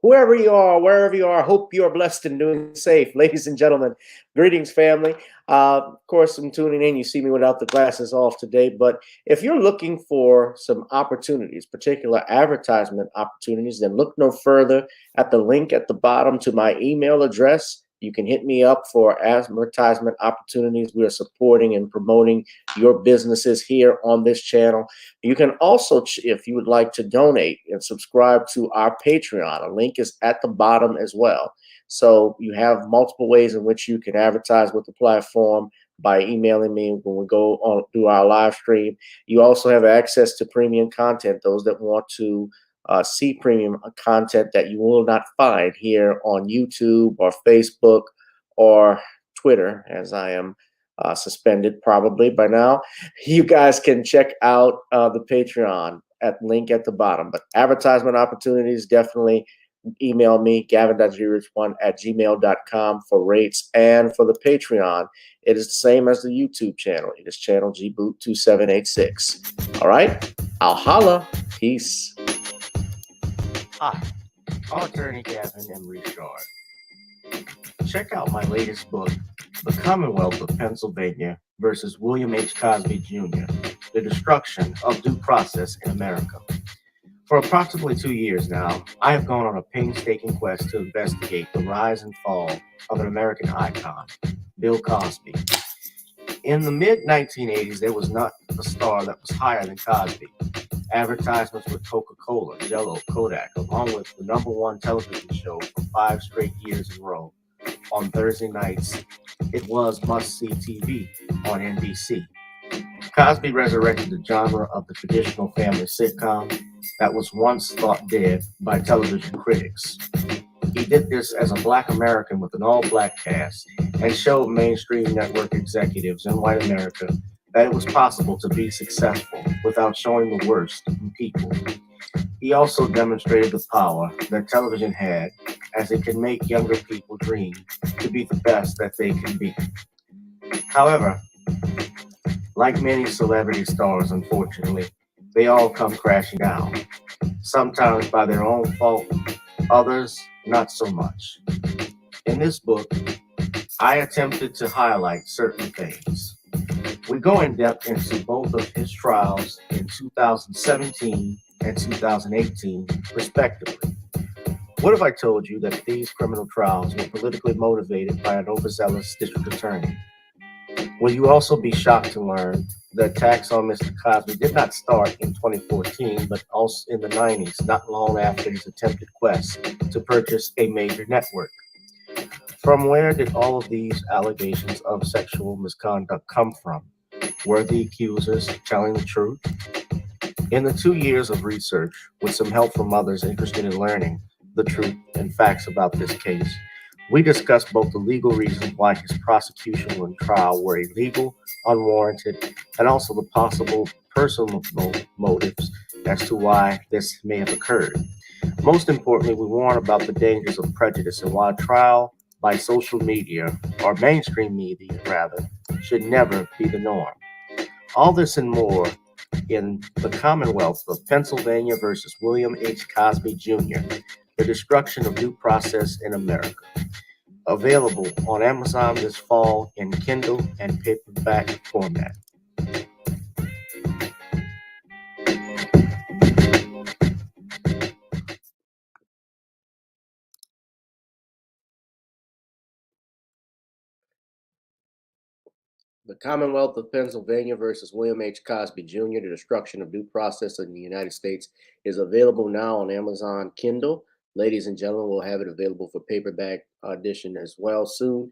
whoever you are, wherever you are, hope you are blessed and doing safe. Ladies and gentlemen, greetings, family. Of course, I'm tuning in. You see me without the glasses off today, but if you're looking for some opportunities, particular advertisement opportunities, then look no further at the link at the bottom to my email address. You can hit me up for advertisement opportunities. We are supporting and promoting your businesses here on this channel. You can also, if you would like to donate and subscribe to our Patreon, a link is at the bottom as well. So you have multiple ways in which you can advertise with the platform by emailing me when we go on through our live stream. You also have access to premium content, those that want to see premium content that you will not find here on YouTube or Facebook or Twitter, as I am suspended probably by now. You guys can check out the Patreon at link at the bottom. But advertisement opportunities, definitely email me, gavin.grich1@gmail.com for rates. And for the Patreon, it is the same as the YouTube channel. It is channel gboot2786. All right, I'll holla. Peace. Hi, I'm attorney Gavin M. Richard. Check out my latest book, The Commonwealth of Pennsylvania versus William H. Cosby Jr., The Destruction of Due Process in America. For approximately 2 years now, I have gone on a painstaking quest to investigate the rise and fall of an American icon, Bill Cosby. In the mid-1980s, there was not a star that was higher than Cosby. Advertisements with Coca-Cola, Jello, Kodak, along with the #1 television show for 5 straight years in a row. On Thursday nights, it was must-see TV on NBC. Cosby resurrected the genre of the traditional family sitcom that was once thought dead by television critics. He did this as a Black American with an all-Black cast and showed mainstream network executives in white America that it was possible to be successful without showing the worst in people. He also demonstrated the power that television had, as it can make younger people dream to be the best that they can be. However, like many celebrity stars, unfortunately, they all come crashing down, sometimes by their own fault, others not so much. In this book, I attempted to highlight certain things. We go in depth into both of his trials in 2017 and 2018, respectively. What if I told you that these criminal trials were politically motivated by an overzealous district attorney? Will you also be shocked to learn the attacks on Mr. Cosby did not start in 2014, but also in the 90s, not long after his attempted quest to purchase a major network? From where did all of these allegations of sexual misconduct come from? Were the accusers telling the truth? In the 2 years of research, with some help from others interested in learning the truth and facts about this case, we discussed both the legal reasons why his prosecution and trial were illegal, unwarranted, and also the possible personal motives as to why this may have occurred. Most importantly, we warn about the dangers of prejudice and why a trial by social media, or mainstream media rather, should never be the norm. All this and more in The Commonwealth of Pennsylvania versus William H. Cosby Jr., The Destruction of Due Process in America. Available on Amazon this fall in Kindle and paperback format. The Commonwealth of Pennsylvania versus William H. Cosby Jr., The Destruction of Due Process in the United States is available now on Amazon Kindle. Ladies and gentlemen, we'll have it available for paperback edition as well soon.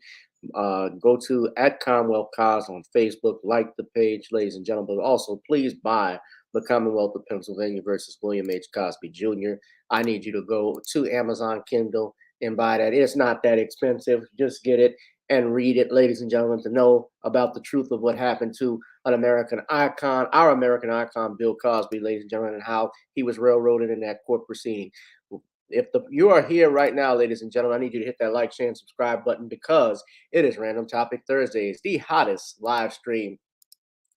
Go to @Commonwealth Cos on Facebook, like the page, ladies and gentlemen. But also, please buy The Commonwealth of Pennsylvania versus William H. Cosby Jr. I need you to go to Amazon Kindle and buy that. It's not that expensive. Just get it and read it, ladies and gentlemen, to know about the truth of what happened to an American icon, our American icon, Bill Cosby, ladies and gentlemen, and how he was railroaded in that court proceeding. If you are here right now, ladies and gentlemen, I need you to hit that like, share, and subscribe button because it is Random Topic Thursdays, the hottest live stream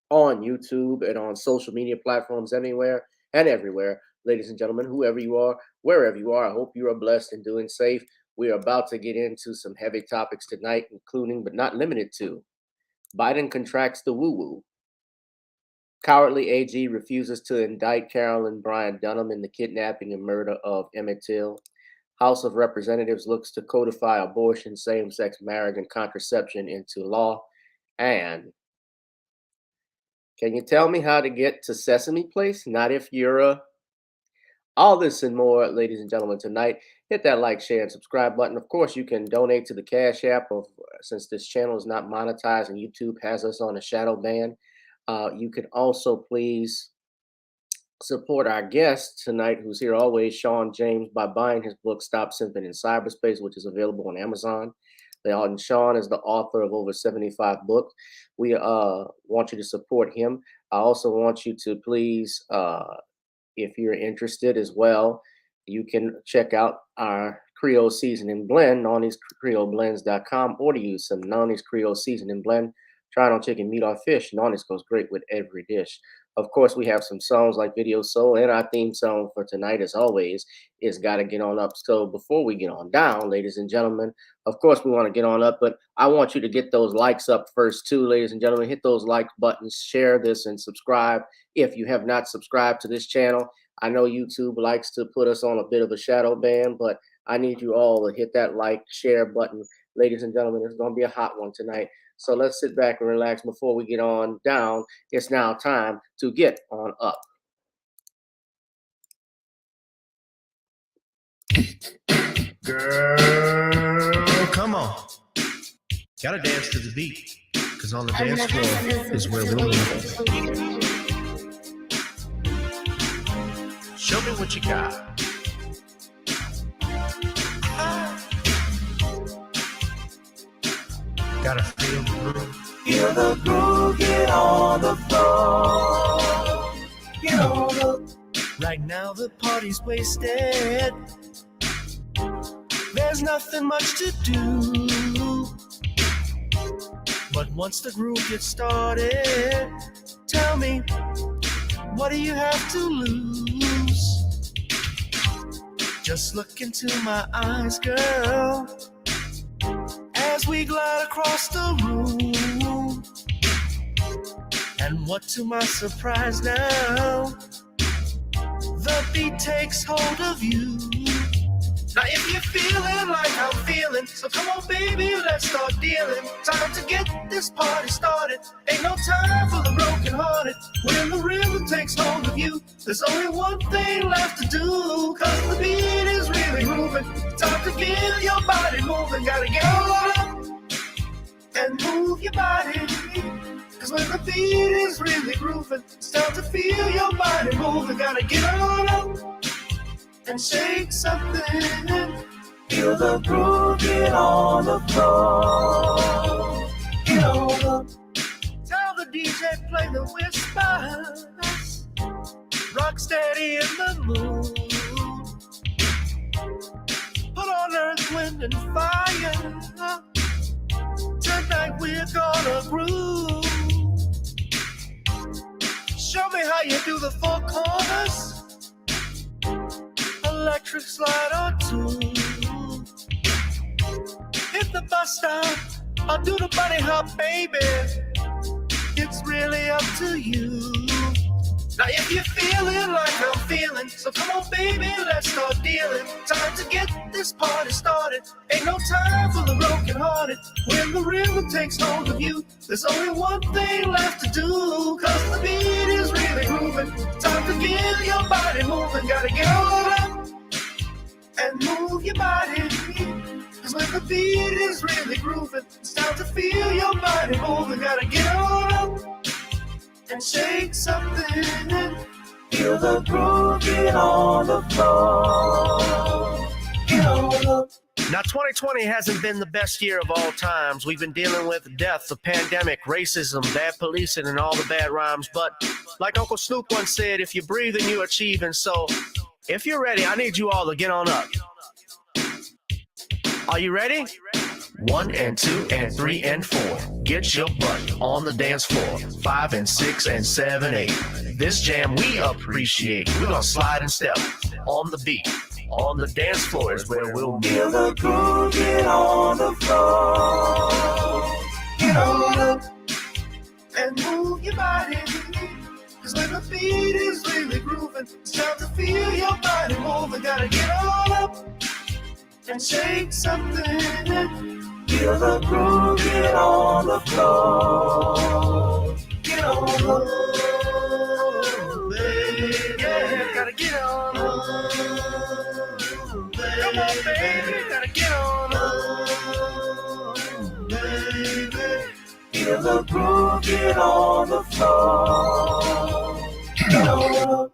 on YouTube and on social media platforms anywhere and everywhere. Ladies and gentlemen, whoever you are, wherever you are. I hope you are blessed and doing safe. We are about to get into some heavy topics tonight, including but not limited to Biden contracts the woo-woo. Cowardly AG refuses to indict Carolyn Bryant-Dunham in the kidnapping and murder of Emmitt Till. House of Representatives looks to codify abortion, same-sex marriage, and contraception into law. And can you tell me how to get to Sesame Place? Not if you're a... All this and more, ladies and gentlemen, tonight. Hit that like, share, and subscribe button. Of course, you can donate to the Cash App since this channel is not monetized and YouTube has us on a shadow ban. You can also please support our guest tonight, who's here always, Shawn James, by buying his book, Stop Simping in Cyberspace, which is available on Amazon. And Shawn is the author of over 75 books. We want you to support him. I also want you to please, if you're interested as well, you can check out our Creole Seasoning Blend, Nawny'sCreoleBlends.com, or to use some Nawny's Creole Seasoning Blend. Try it on chicken, meat, or fish. Nawny's goes great with every dish. Of course, we have some songs like Video Soul, and our theme song for tonight, as always, is Gotta Get On Up. So before we get on down, ladies and gentlemen, of course, we want to get on up, but I want you to get those likes up first, too, ladies and gentlemen. Hit those like buttons, share this, and subscribe if you have not subscribed to this channel. I know YouTube likes to put us on a bit of a shadow ban, but I need you all to hit that like, share button. Ladies and gentlemen, it's going to be a hot one tonight. So let's sit back and relax before we get on down. It's now time to get on up. Girl, come on. Gotta dance to the beat, because on the dance floor is where we'll meet. Show me what you got. Gotta feel the groove. Feel the groove, get on the floor. Get on the... Right now the party's wasted. There's nothing much to do. But once the groove gets started, tell me, what do you have to lose? Just look into my eyes, girl, as we glide across the room. And what to my surprise now, the beat takes hold of you. Now if you're feeling like I'm feeling, so come on baby, let's start dealing. Time to get this party started. Ain't no time for the broken hearted. When the rhythm takes hold of you, there's only one thing left to do. Cause the beat is really moving. Time to get your body moving. Gotta get on up and move your body. Cause when the beat is really grooving, it's time to feel your body moving. Gotta get on up and shake something. Feel the groove, get on the floor. Get on up. Tell the DJ play the whispers. Rock steady in the mood. Put on earth, wind, and fire. Tonight we're gonna groove. Show me how you do the four corners. Electric slide or two. Hit the bus stop or do the bunny hop, baby. It's really up to you. Now if you're feeling like I'm feeling, so come on baby, let's start dealing. Time to get this party started. Ain't no time for the broken hearted. When the rhythm takes hold of you, there's only one thing left to do. Cause the beat is really grooving. Time to get your body moving. Gotta get on up and move your body. Cause when the beat is really grooving, it's time to feel your body moving. Gotta get on up and shake something. Feel the groove, get on the floor. Get on up. Now 2020 hasn't been the best year of all times. We've been dealing with death, the pandemic, racism, bad policing, and all the bad rhymes. But like Uncle Snoop once said, if you're breathing, you're achieving. So if you're ready, I need you all to get on up. Are you ready? 1 and 2 and 3 and 4. Get your butt on the dance floor. 5 and 6 and 7, 8. This jam we appreciate. We're gonna slide and step on the beat, On the dance floor is where we'll Feel the groove, get on the floor. Get on up and move your body. Cause when the beat is really grooving, it's time to feel your body moving. Gotta get on up and shake something. Feel the groove, get on the floor. Get on the floor, baby. Yeah, gotta get on up. Come on, baby, gotta get on up. Baby, feel the groove, get on the floor. Get on up.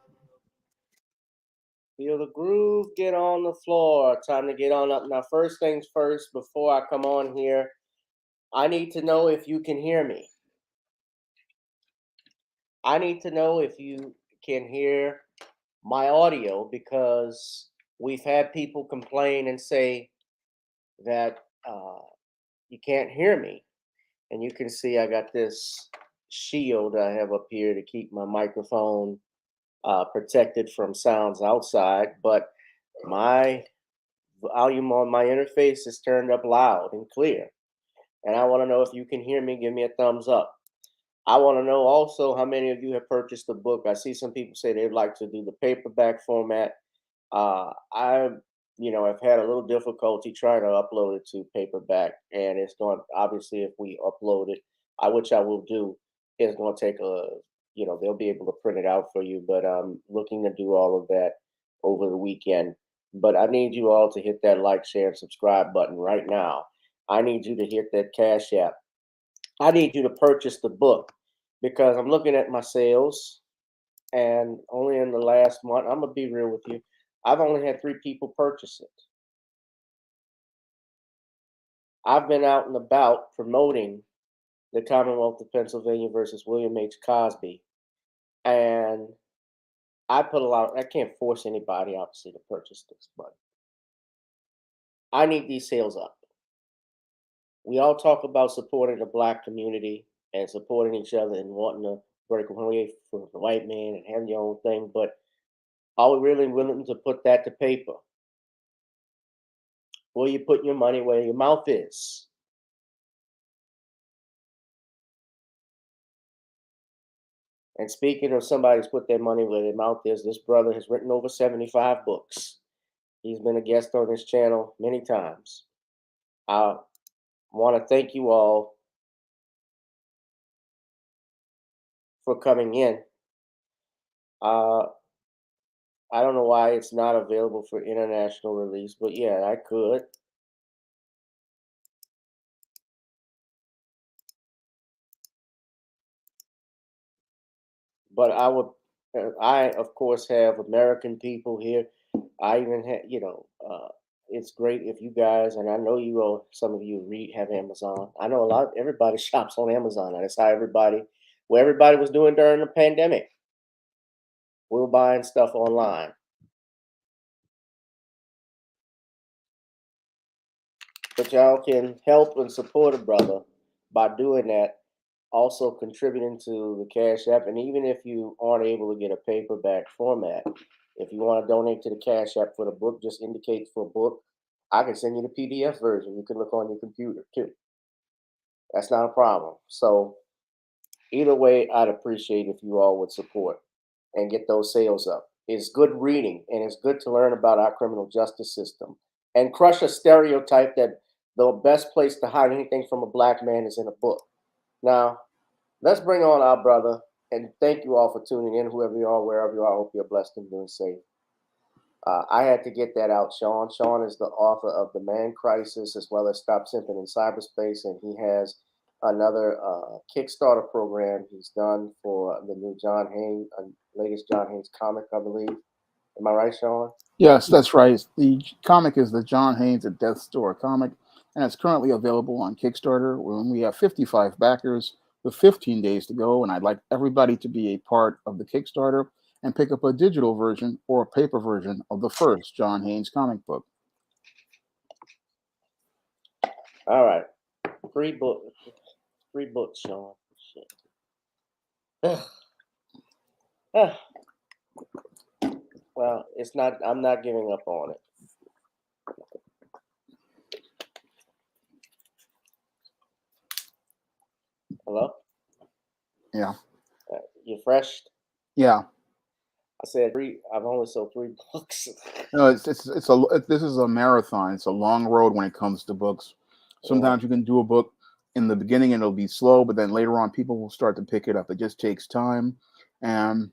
Feel the groove, get on the floor. Time to get on up. Now, first things first, before I come on here, I need to know if you can hear me. I need to know if you can hear my audio, because we've had people complain and say that you can't hear me. And you can see I got this shield I have up here to keep my microphone protected from sounds outside, but my volume on my interface is turned up loud and clear. And I want to know if you can hear me. Give me a thumbs up. I want to know also how many of you have purchased the book. I see some people say they'd like to do the paperback format. I've had a little difficulty trying to upload it to paperback, and it's going, obviously, if we upload it, which I will do, it's going to take they'll be able to print it out for you, but I'm looking to do all of that over the weekend. But I need you all to hit that like, share, and subscribe button right now. I need you to hit that Cash App. I need you to purchase the book, because I'm looking at my sales, and only in the last month, I'm going to be real with you, I've only had 3 people purchase it. I've been out and about promoting the Commonwealth of Pennsylvania versus William H. Cosby, and I can't force anybody, obviously, to purchase this, but I need these sales up. We all talk about supporting the Black community and supporting each other and wanting to break away from the white man and have your own thing, but are we really willing to put that to paper? Will you put your money where your mouth is? And speaking of somebody who's put their money where their mouth is, this brother has written over 75 books. He's been a guest on this channel many times. I want to thank you all for coming in. I don't know why it's not available for international release, but yeah, I could. But I of course have American people here. I even have, it's great if you guys, and I know you all, some of you have Amazon. I know everybody shops on Amazon. That's how what everybody was doing during the pandemic. We were buying stuff online. But y'all can help and support a brother by doing that. Also contributing to the Cash App, and even if you aren't able to get a paperback format, if you want to donate to the Cash App for the book, just indicate for a book. I can send you the PDF version. You can look on your computer too. That's not a problem. So either way, I'd appreciate if you all would support and get those sales up. It's good reading, and it's good to learn about our criminal justice system and crush a stereotype that the best place to hide anything from a Black man is in a book. Now, let's bring on our brother, and thank you all for tuning in, whoever you are, wherever you are. I hope you're blessed and doing safe. I had to get that out, Shawn. Shawn is the author of The Man Crisis, as well as Stop Simping in Cyberspace, and he has another Kickstarter program he's done for the new latest John Haynes comic, I believe. Am I right, Shawn? Yes, that's right. The comic is the John Haynes at Death's Door comic, and it's currently available on Kickstarter. When we have 55 backers with 15 days to go, and I'd like everybody to be a part of the Kickstarter and pick up a digital version or a paper version of the first John Haynes comic book. All right. Free books, Shawn. Shit. Well, it's not. I'm not giving up on it. Hello? Yeah. You fresh? Yeah. I said three. I've only sold 3 books. No, this is a marathon. It's a long road when it comes to books. Yeah. Sometimes you can do a book in the beginning and it'll be slow, but then later on people will start to pick it up. It just takes time, and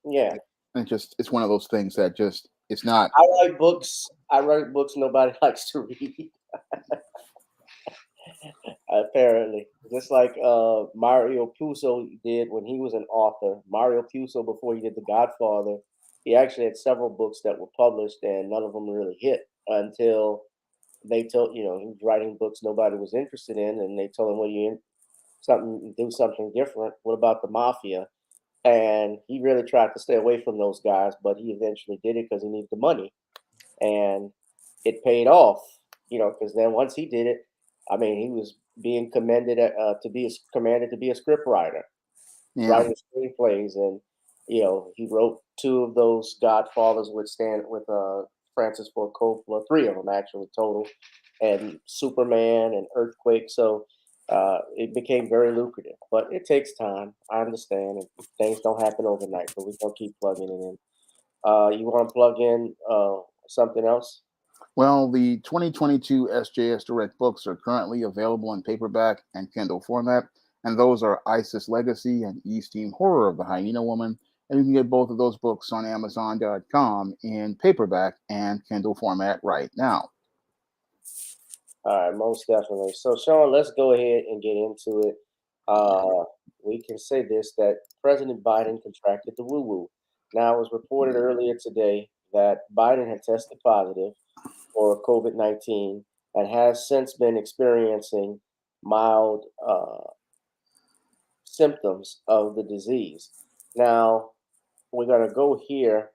Yeah. it's one of those things that just it's not. I write books. I write books nobody likes to read. Apparently, just like Mario Puzo did when he was an author. Mario Puzo, before he did The Godfather, he actually had several books that were published, and none of them really hit until they told he was writing books nobody was interested in, and they told him, "Well, do something different. What about the mafia?" And he really tried to stay away from those guys, but he eventually did it because he needed the money, and it paid off. Because then once he did it, I mean, he was being commanded to be a script writer, Yeah. writing screenplays, and he wrote 2 of those Godfathers with Francis Ford Coppola, 3 of them actually total, and Superman and Earthquake. So it became very lucrative, but it takes time. I understand, and things don't happen overnight, but we're gonna keep plugging it in. You want to plug in something else? Well, the 2022 SJS Direct books are currently available in paperback and Kindle format, and those are ISIS Legacy and East Team Horror of the Hyena Woman. And you can get both of those books on Amazon.com in paperback and Kindle format right now. All right, most definitely. So, Sean, let's go ahead and get into it. We can say this that President Biden contracted the woo woo. Now, it was reported earlier today that Biden had tested positive for COVID-19 and has since been experiencing mild symptoms of the disease. Now, we're going to go here.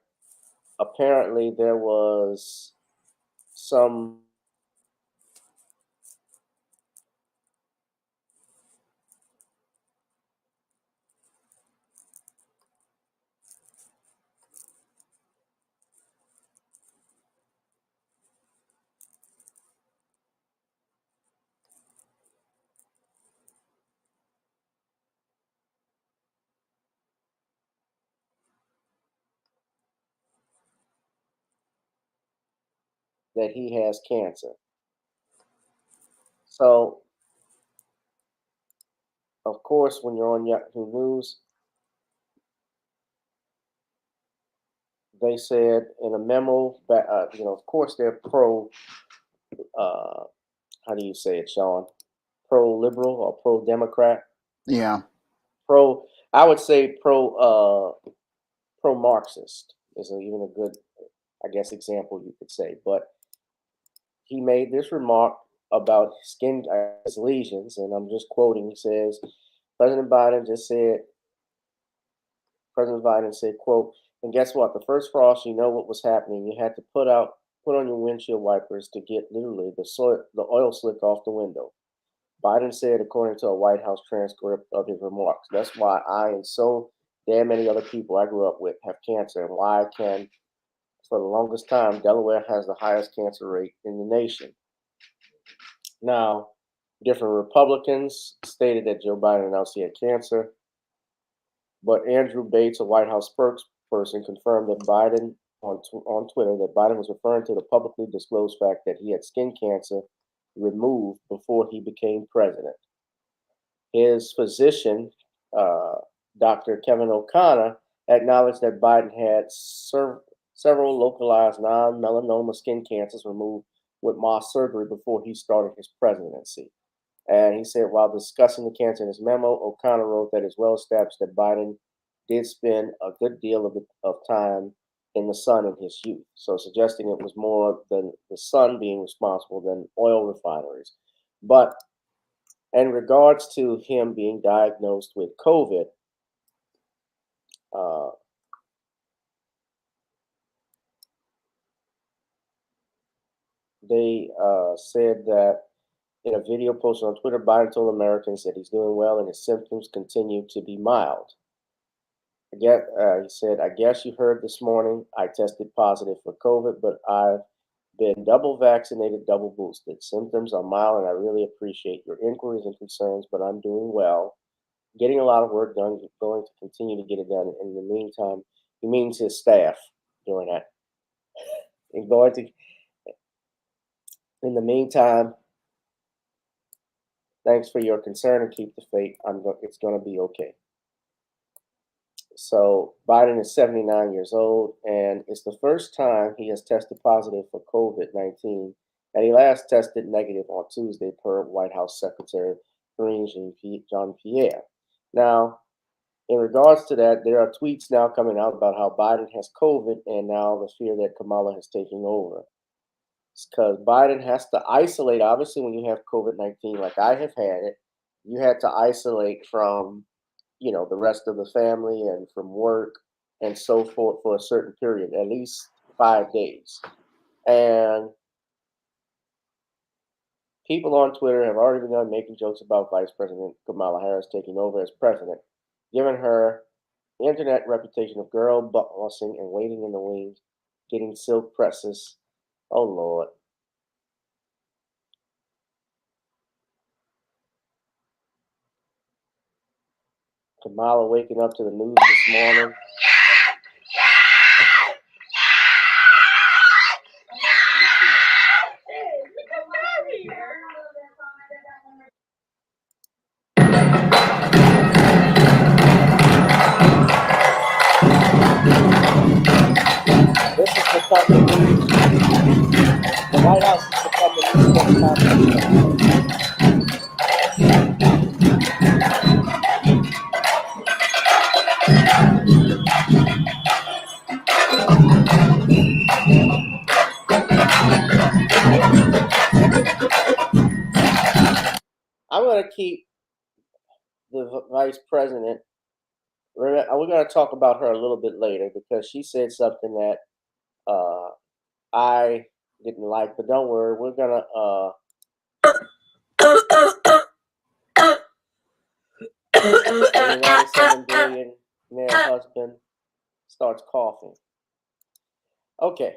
Apparently, there was some that he has cancer. So, of course, when you're on Yahoo News, they said in a memo that, of course, they're uh, how do you say it, Sean? Pro liberal or pro Democrat? Yeah. Pro, I would say pro Marxist is even a good, I guess, example you could say. But he made this remark about his lesions, and I'm just quoting. He says, President Biden just said, President Biden said, quote, and guess what? The first frost, you know what was happening. You had to put on your windshield wipers to get literally the oil slick off the window. Biden said, according to a White House transcript of his remarks. That's why I and so damn many other people I grew up with have cancer, and why I can, for the longest time, Delaware has the highest cancer rate in the nation. Now, different Republicans stated that Joe Biden announced he had cancer, but Andrew Bates, a White House spokesperson, confirmed that Biden on Twitter that Biden was referring to the publicly disclosed fact that he had skin cancer removed before he became president. His physician, uh, Dr. Kevin O'Connor, acknowledged that Biden had several localized non-melanoma skin cancers removed with Mohs surgery before he started his presidency. And he said, while discussing the cancer in his memo, O'Connor wrote that it's well established that Biden did spend a good deal of time in the sun in his youth. So suggesting it was more than the sun being responsible than oil refineries. But in regards to him being diagnosed with COVID, uh, they said that in a video posted on Twitter, Biden told Americans that he's doing well and his symptoms continue to be mild. He said, I guess you heard this morning I tested positive for COVID, but I've been double vaccinated, double boosted. Symptoms are mild, and I really appreciate your inquiries and concerns, but I'm doing well. getting a lot of work done, going to continue to get it done. In the meantime, he means his staff doing that. And going to, in the meantime, thanks for your concern and keep the faith. It's going to be okay. So Biden is 79 years old, and it's the first time he has tested positive for COVID-19. And he last tested negative on Tuesday, per White House Secretary Karine Jean-Pierre. Now, in regards to that, there are tweets now coming out about how Biden has COVID, and now the fear that Kamala is taking over. It's because Biden has to isolate. Obviously, when you have COVID-19, like I have had it, you had to isolate from, the rest of the family and from work and so forth for a certain period, at least 5 days. And people on Twitter have already begun making jokes about Vice President Kamala Harris taking over as president, given her internet reputation of girl bossing and waiting in the wings, getting silk presses. Oh, Lord. Kamala waking up to the news this morning. This has become the news. The White House has become the news I'm going to keep the vice president. We're going to talk about her a little bit later because she said something that I didn't like. But don't worry, we're going to 97 billionaire husband starts coughing. Okay.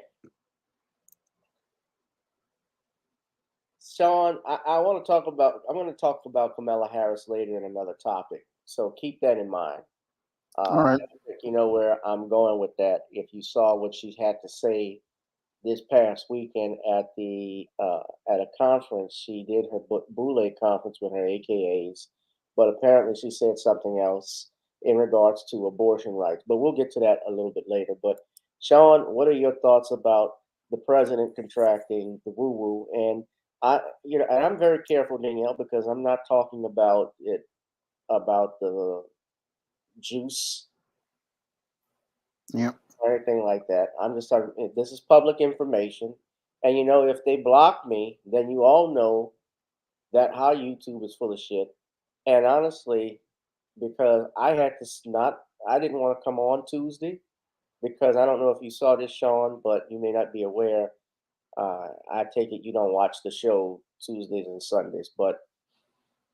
Shawn, I want to talk about, I'm going to talk about Kamala Harris later in another topic. So keep that in mind. All right. You know where I'm going with that. If you saw what she had to say this past weekend at a conference, she did her Boule conference with her AKAs, but apparently she said something else in regards to abortion rights. But we'll get to that a little bit later. But Shawn, what are your thoughts about the president contracting the woo-woo? And and I'm very careful, Danielle, because I'm not talking about the juice, Yep. or anything like that. I'm just talking. This is public information, and if they block me, then you all know that how YouTube is full of shit. And honestly, because I didn't want to come on Tuesday because I don't know if you saw this, Shawn, but you may not be aware. I take it you don't watch the show Tuesdays and Sundays, but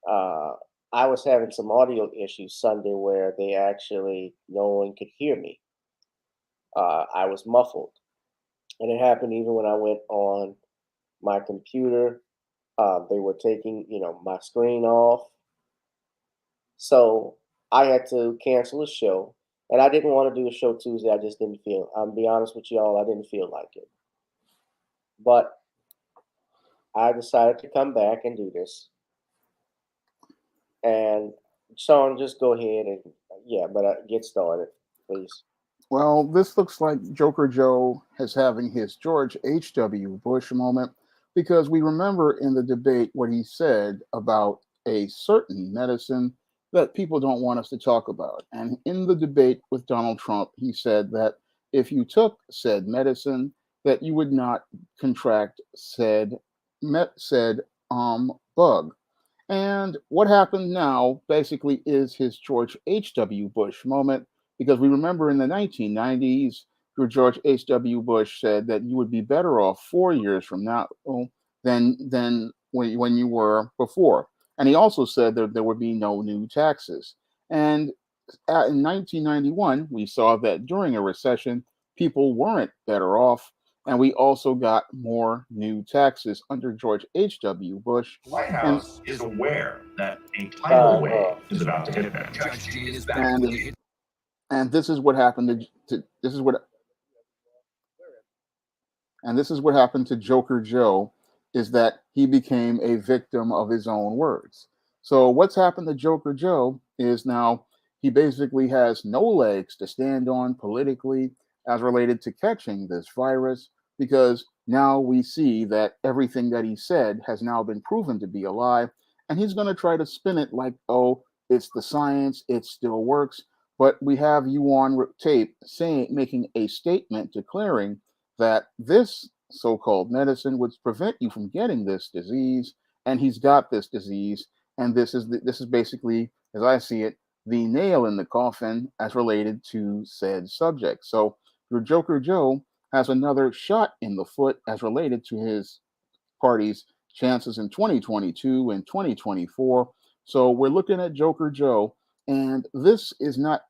I was having some audio issues Sunday where no one could hear me. I was muffled, and it happened even when I went on my computer. They were taking, my screen off, so I had to cancel the show. And I didn't want to do a show Tuesday. I just didn't feel. I'll be honest with y'all, I didn't feel like it. But I decided to come back and do this. And Shawn, just go ahead and get started, please. Well, this looks like Joker Joe is having his George H.W. Bush moment because we remember in the debate what he said about a certain medicine that people don't want us to talk about. And in the debate with Donald Trump, he said that if you took said medicine, that you would not contract said bug. And what happened now basically is his George H.W. Bush moment, because we remember in the 1990s, George H.W. Bush said that you would be better off 4 years from now than when you were before. And he also said that there would be no new taxes. And in 1991, we saw that during a recession, people weren't better off. And we also got more new taxes under George H.W. Bush. The White And, House is aware that a tidal wave well, is about to hit them. and this is what happened this is what happened to Joker Joe, is that he became a victim of his own words. So what's happened to Joker Joe is now he basically has no legs to stand on politically as related to catching this virus, because now we see that everything that he said has now been proven to be a lie, and he's going to try to spin it like, oh, it's the science, it still works. But we have you on tape making a statement declaring that this so-called medicine would prevent you from getting this disease, and he's got this disease, and this is basically, as I see it, the nail in the coffin as related to said subject. So your Joker Joe has another shot in the foot as related to his party's chances in 2022 and 2024. So we're looking at Joker Joe, and this is not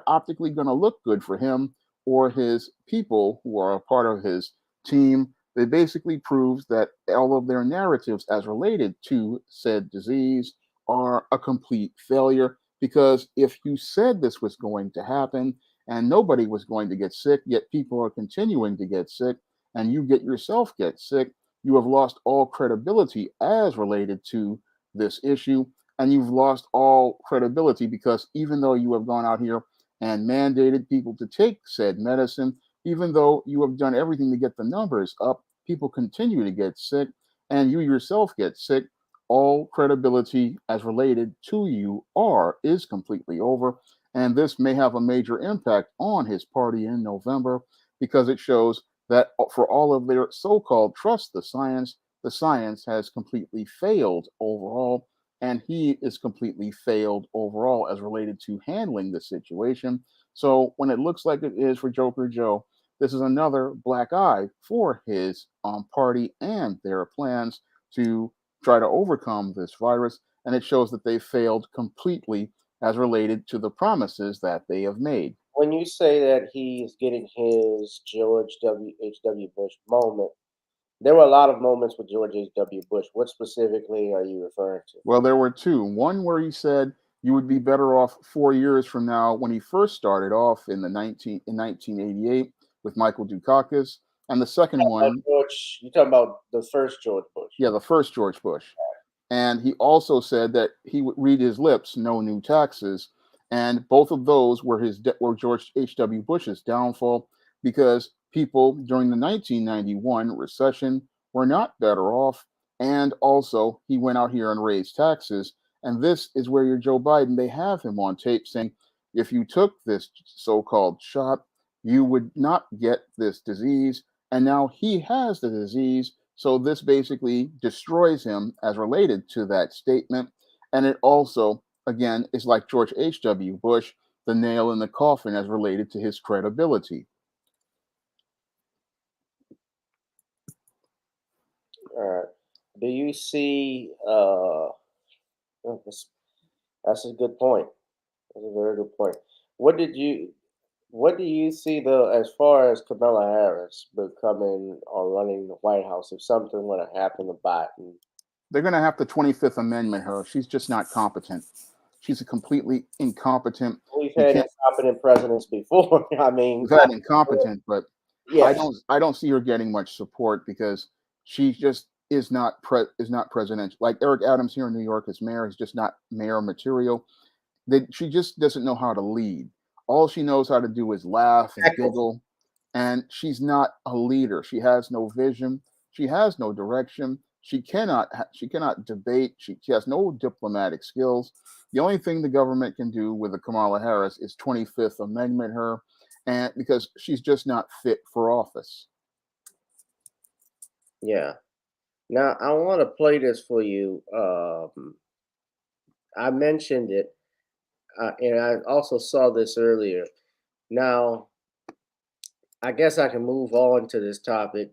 optically going to look good for him or his people who are a part of his team. It basically proves that all of their narratives as related to said disease are a complete failure, because if you said this was going to happen and nobody was going to get sick, yet people are continuing to get sick, and you yourself get sick, you have lost all credibility as related to this issue. And you've lost all credibility because even though you have gone out here and mandated people to take said medicine, even though you have done everything to get the numbers up, people continue to get sick, and you yourself get sick. All credibility as related to you is completely over. And this may have a major impact on his party in November, because it shows that for all of their so-called trust the science has completely failed overall, and he is completely failed overall as related to handling the situation. So when it looks like it is for Joker Joe, this is another black eye for his party and their plans to try to overcome this virus, and it shows that they failed completely as related to the promises that they have made. when you say that he's getting his George H.W. Bush moment, there were a lot of moments with George H.W. Bush. What specifically are you referring to? Well, there were two. One where he said you would be better off 4 years from now, when he first started off in 1988 with Michael Dukakis, and the second one, George, you talking about the first George Bush? yeah, the first George Bush. And he also said that he would read his lips, no new taxes. And both of those were were George H.W. Bush's downfall, because people during the 1991 recession were not better off. And also, he went out here and raised taxes. And this is where your Joe Biden, they have him on tape saying, if you took this so-called shot, you would not get this disease. And now he has the disease. So this basically destroys him as related to that statement. And it also, again, is like George H.W. Bush, the nail in the coffin as related to his credibility. All right. Do you see? That's a good point. That's a very good point. What do you see as far as Kamala Harris becoming or running the White House if something were to happen to Biden? They're going to have to 25th Amendment her. She's just not competent. She's a completely incompetent. We've had incompetent presidents before. I mean, we've had incompetent, but yes. I don't see her getting much support, because she just is not presidential. Like Eric Adams here in New York as mayor is just not mayor material. She just doesn't know how to lead. All she knows how to do is laugh and giggle, and she's not a leader. She has no vision. She has no direction. She cannot debate. She has no diplomatic skills. The only thing the government can do with a Kamala Harris is 25th Amendment her, and because she's just not fit for office. Yeah. Now I want to play this for you. I mentioned it, and I also saw this earlier. Now, I guess I can move on to this topic.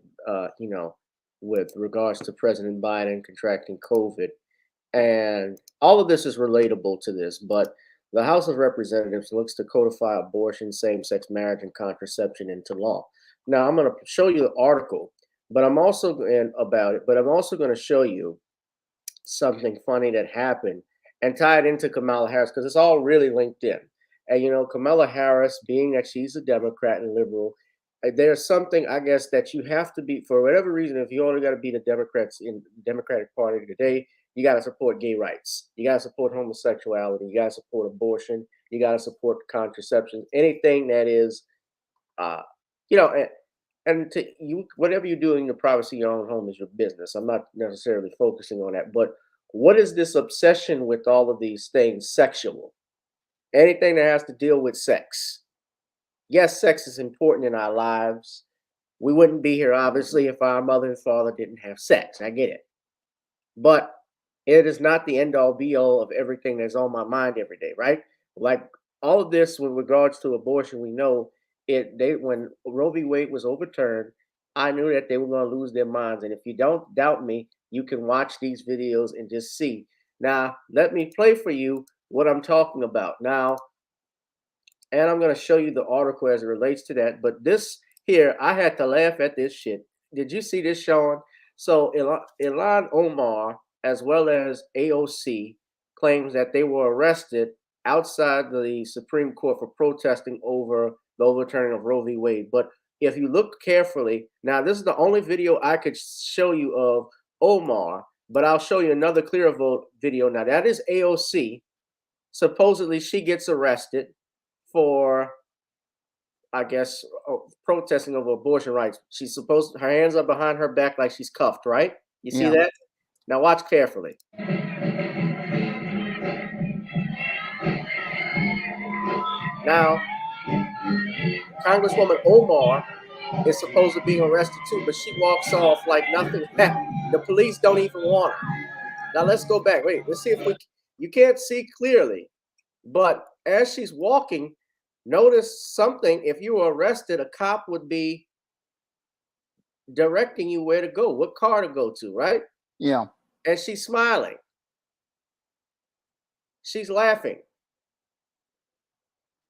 With regards to President Biden contracting COVID. And all of this is relatable to this, but the House of Representatives looks to codify abortion, same sex marriage, and contraception into law. Now I'm going to show you the article, but I'm also about it. But I'm also going to show you something funny that happened and tie it into Kamala Harris because it's all really linked in. And you know, Kamala Harris, being that she's a Democrat and liberal, there's something I guess that you have to be for whatever reason. If you only got to be the Democrats in the Democratic Party today, you got to support gay rights, you got to support homosexuality, you got to support abortion, you got to support contraception, anything that is, uh, you know, and to you, whatever you do in the privacy of your own home is your business. I'm not necessarily focusing on that, but what is this obsession with all of these things sexual? Anything that has to deal with sex. Yes, sex is important in our lives. We wouldn't be here, obviously, if our mother and father didn't have sex. I get it. But it is not the end all be all of everything that's on my mind every day, right? Like all of this with regards to abortion, we know they when Roe v. Wade was overturned, I knew that they were going to lose their minds. And if you don't doubt me, you can watch these videos and just see. Now, let me play for you what I'm talking about. Now, and I'm going to show you the article as it relates to that. But this here, I had to laugh at this shit. Did you see this, Sean? So Ilhan Omar, as well as AOC, claims that they were arrested outside the Supreme Court for protesting over the overturning of Roe v. Wade. But if you look carefully, now this is the only video I could show you of Omar, but I'll show you another clear vote video. Now that is AOC. Supposedly she gets arrested for, I guess, protesting over abortion rights. She's supposed, her hands are behind her back like she's cuffed, right? You see that? Now watch carefully. Now, Congresswoman Omar is supposed to be arrested too, but she walks off like nothing happened. The police don't even want her. Now let's go back. Wait, let's see if we, you can't see clearly, but as she's walking, notice something. If you were arrested, a cop would be directing you where to go, what car to go to, right? Yeah. And she's smiling. She's laughing.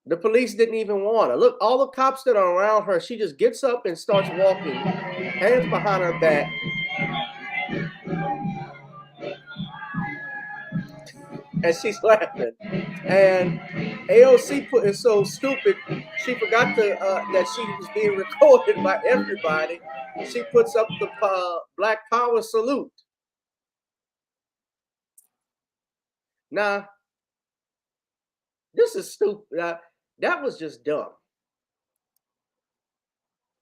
The police didn't even want her. Look, all the cops that are around her, she just gets up and starts walking, hands behind her back. And she's laughing. And AOC is so stupid, she forgot to that she was being recorded by everybody. She puts up the Black Power salute. Now, this is stupid. That was just dumb.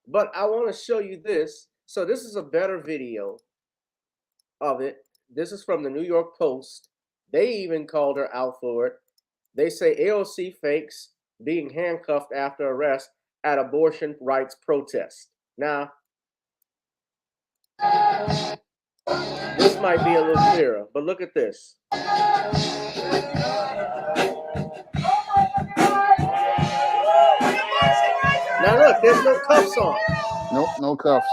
But I want to show you this. So this is a better video of it. This is from the New York Post. They even called her out for it. They say AOC fakes being handcuffed after arrest at abortion rights protest. Now, this might be a little clearer, but look at this. Now look, there's no cuffs on. Nope, no cuffs.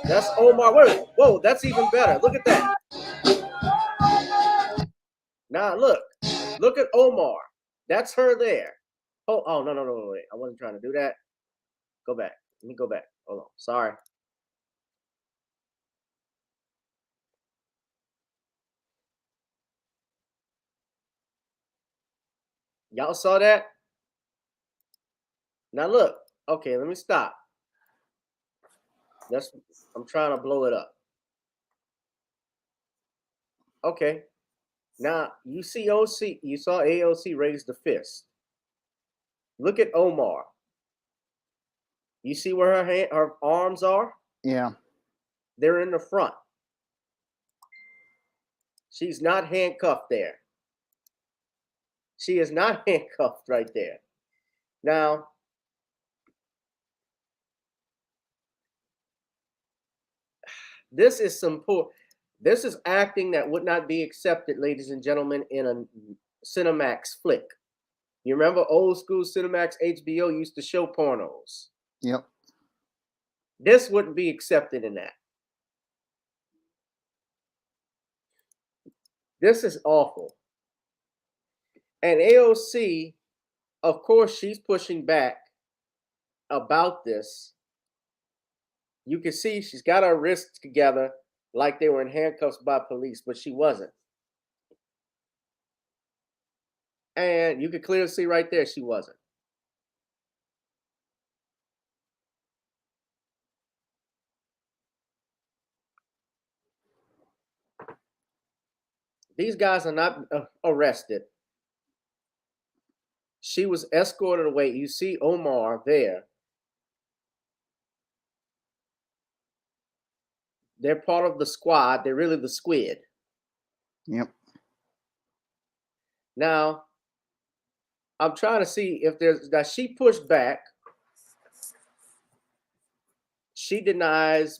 That's Omar. Whoa, that's even better. Look at that. Now look at Omar. That's her there. Oh, no, wait. I wasn't trying to do that. Go back. Let me go back. Hold on. Sorry. Y'all saw that? Now look. Okay, let me stop. I'm trying to blow it up. Okay. Now you see OC. You saw AOC raise the fist. Look at Omar. You see where her arms are? Yeah. They're in the front. She's not handcuffed there. She is not handcuffed right there. Now, this is this is acting that would not be accepted, ladies and gentlemen, in a Cinemax flick. You remember old school Cinemax HBO used to show pornos? Yep. This wouldn't be accepted in that. This is awful. And AOC of course, she's pushing back about this. You can see she's got her wrists together like they were in handcuffs by police, but she wasn't. And you can clearly see right there she wasn't. These guys are not arrested. She was escorted away. You see Omar there. They're part of the squad. They're really the squid. Yep. Now, I'm trying to see if there's that she pushed back. She denies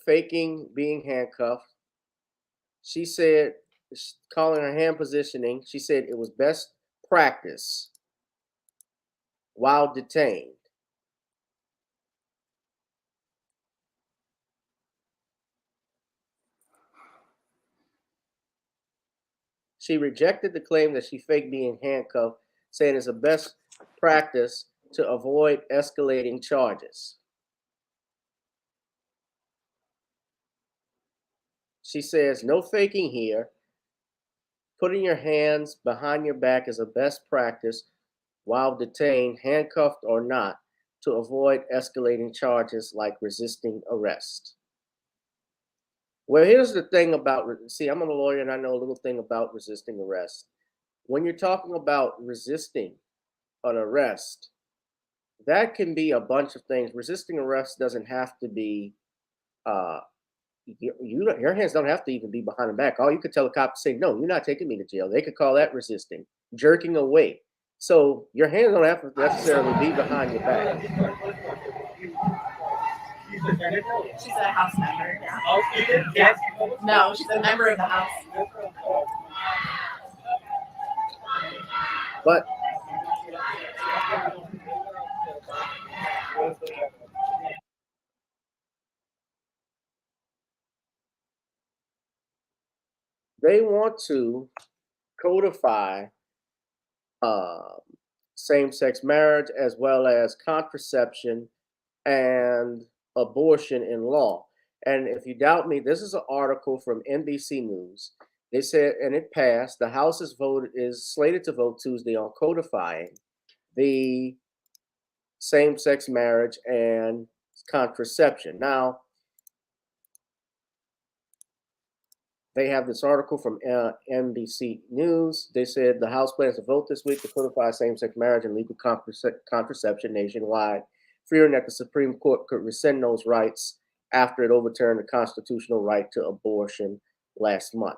faking being handcuffed. She said, calling her hand positioning, she said it was best practice while detained. She rejected the claim that she faked being handcuffed, saying it's a best practice to avoid escalating charges. She says, no faking here. Putting your hands behind your back is a best practice while detained, handcuffed or not, to avoid escalating charges like resisting arrest. Well, here's the thing about, see, I'm a lawyer and I know a little thing about resisting arrest. When you're talking about resisting an arrest, that can be a bunch of things. Resisting arrest doesn't have to be, your hands don't have to even be behind the back. All you could tell a cop to say, no, you're not taking me to jail. They could call that resisting, jerking away. So your hands don't have to necessarily be behind your back. She's a house member. Yeah. No, she's a member of the house. But they want to codify same-sex marriage as well as contraception and abortion in law. And if you doubt me, this is an article from NBC News. They said, and it passed, the House is slated to vote Tuesday on codifying the same-sex marriage and contraception. Now, they have this article from NBC News. They said the House plans to vote this week to codify same-sex marriage and legal contraception nationwide, fearing that the Supreme Court could rescind those rights after it overturned the constitutional right to abortion last month.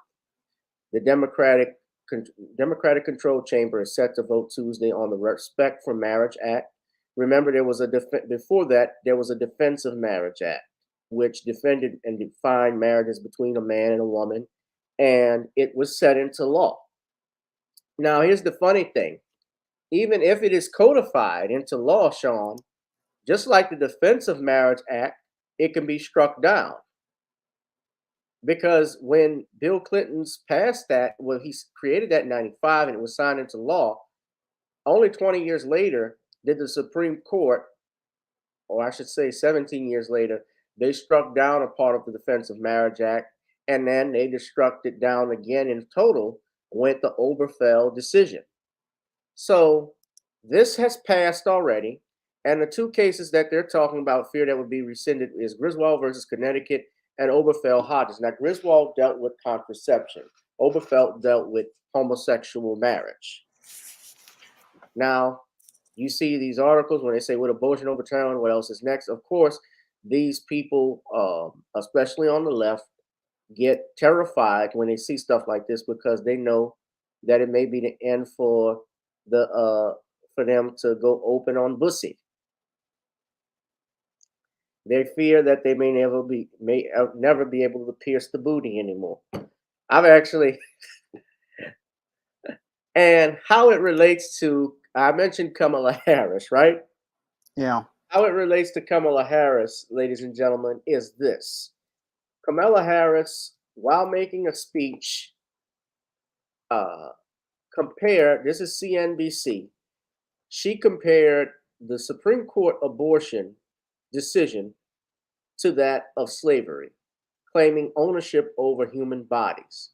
The Democratic-controlled chamber is set to vote Tuesday on the Respect for Marriage Act. Remember, before that, there was a Defense of Marriage Act, which defended and defined marriages between a man and a woman, and it was set into law. Now, here's the funny thing. Even if it is codified into law, Shawn, just like the Defense of Marriage Act, it can be struck down. Because when Bill Clinton's passed that, well, he created that in 95 and it was signed into law, only 20 years later did the Supreme Court, or I should say 17 years later, they struck down a part of the Defense of Marriage Act, and then they just struck it down again in total with the Obergefell decision. So this has passed already, and the two cases that they're talking about fear that would be rescinded is Griswold versus Connecticut and Obergefell-Hodges. Now, Griswold dealt with contraception. Obergefell dealt with homosexual marriage. Now, you see these articles when they say, with abortion overturned, what else is next? Of course, these people, especially on the left, get terrified when they see stuff like this because they know that it may be the end for them to go open on bussy. They fear that they may never be able to pierce the booty anymore. I've actually, and how it relates to, I mentioned Kamala Harris, right? Yeah. How it relates to Kamala Harris, ladies and gentlemen, is this. Kamala Harris, while making a speech, this is CNBC, She compared the Supreme Court abortion decision to that of slavery, claiming ownership over human bodies.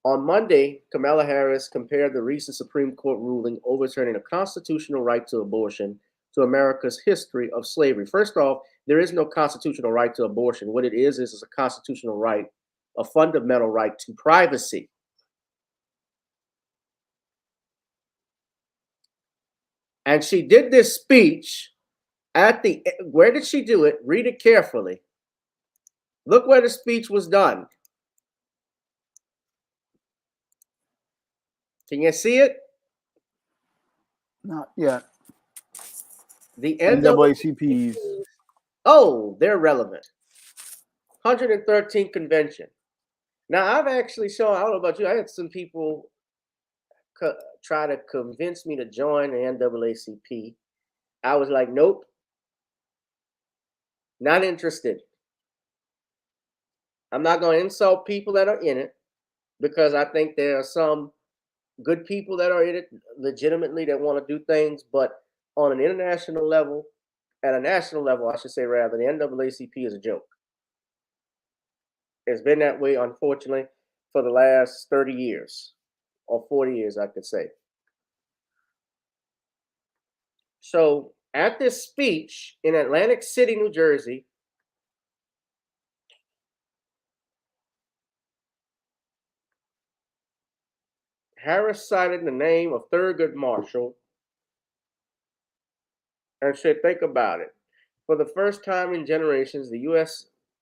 On Monday, Kamala Harris compared the recent Supreme Court ruling overturning a constitutional right to abortion to America's history of slavery. First off, there is no constitutional right to abortion. What it is a constitutional right, a fundamental right to privacy. And she did this speech at the, where did she do it? Read it carefully. Look where the speech was done. Can you see it? Not yet. The NAACP's. Oh, they're relevant. 113th convention. Now, I've actually shown, I don't know about you, I had some people try to convince me to join the NAACP. I was like, nope, not interested. I'm not going to insult people that are in it, because I think there are some good people that are in it legitimately that want to do things, but on an international level, at a national level, I should say rather, the NAACP is a joke. It's been that way, unfortunately, for the last 30 years or 40 years, I could say. So at this speech in Atlantic City, New Jersey, Harris cited the name of Thurgood Marshall and said, think about it. For the first time in generations, the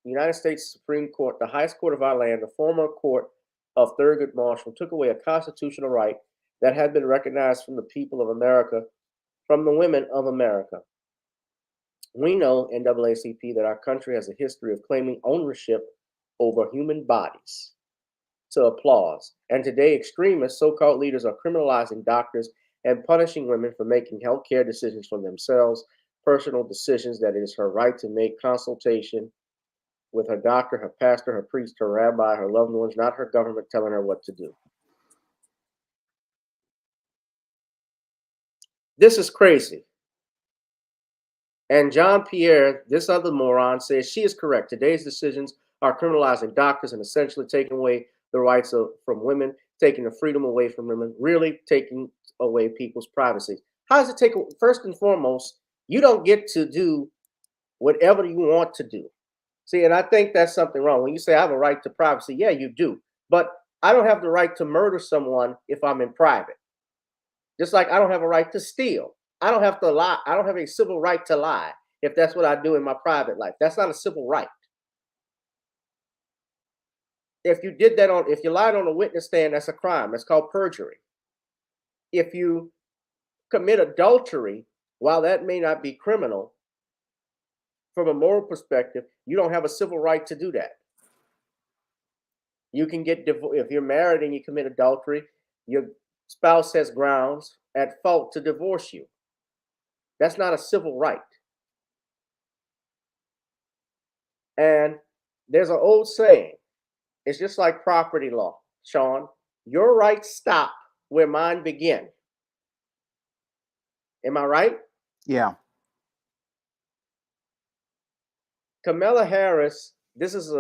United States Supreme Court, the highest court of our land, the former court of Thurgood Marshall, took away a constitutional right that had been recognized from the people of America, from the women of America. We know, NAACP, that our country has a history of claiming ownership over human bodies. To applause. And today, extremists, so-called leaders, are criminalizing doctors and punishing women for making healthcare decisions for themselves, personal decisions that it is her right to make, consultation with her doctor, her pastor, her priest, her rabbi, her loved ones, not her government telling her what to do. This is crazy. And John Pierre, this other moron, says she is correct. Today's decisions are criminalizing doctors and essentially taking away the rights from women, taking the freedom away from women, really taking away people's privacy. How does it take? First and foremost, you don't get to do whatever you want to do. See, and I think that's something wrong. When you say I have a right to privacy, yeah, you do. But I don't have the right to murder someone if I'm in private. Just like I don't have a right to steal. I don't have to lie. I don't have a civil right to lie if that's what I do in my private life. That's not a civil right. If you did that if you lied on a witness stand, that's a crime. That's called perjury. If you commit adultery, while that may not be criminal, from a moral perspective, you don't have a civil right to do that. You can get divorced. If you're married and you commit adultery, your spouse has grounds at fault to divorce you. That's not a civil right. And there's an old saying, it's just like property law, Shawn. Your rights stop where mine begin. Am I right? Yeah. Kamala Harris, this is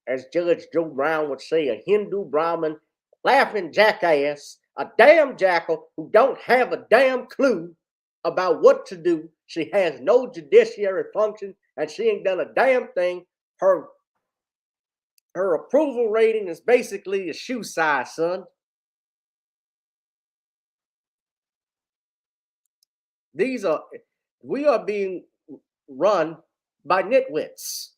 as Judge Joe Brown would say, a Hindu Brahmin laughing jackass, a damn jackal who don't have a damn clue about what to do. She has no judiciary function and she ain't done a damn thing. Her approval rating is basically a shoe size, son. We are being run by nitwits.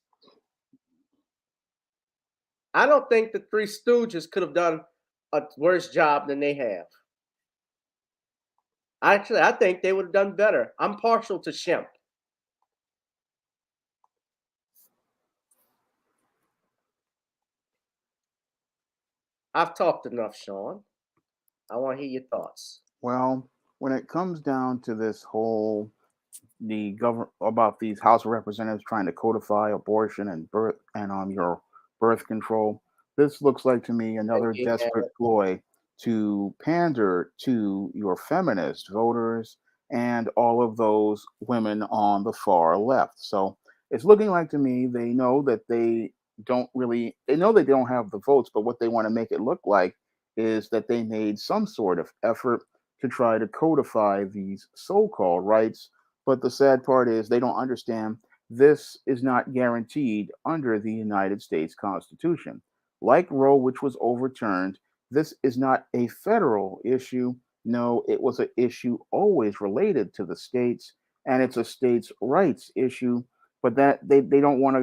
I don't think the Three Stooges could have done a worse job than they have. Actually, I think they would have done better. I'm partial to Shemp. I've talked enough, Shawn. I want to hear your thoughts. Well, when it comes down to this whole about these House of Representatives trying to codify abortion and your birth control, this looks like to me another desperate ploy to pander to your feminist voters and all of those women on the far left. So it's looking like to me they know that they know they don't have the votes, but what they want to make it look like is that they made some sort of effort to try to codify these so-called rights. But the sad part is they don't understand this is not guaranteed under the United States Constitution. Like Roe, which was overturned, this is not a federal issue. No, it was an issue always related to the states, and it's a states' rights issue. But that they don't want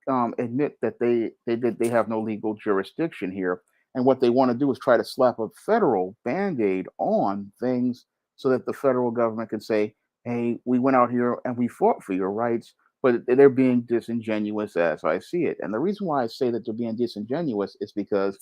to admit that they have no legal jurisdiction here. And what they want to do is try to slap a federal band-aid on things so that the federal government can say, hey, we went out here and we fought for your rights, but they're being disingenuous as I see it. And the reason why I say that they're being disingenuous is because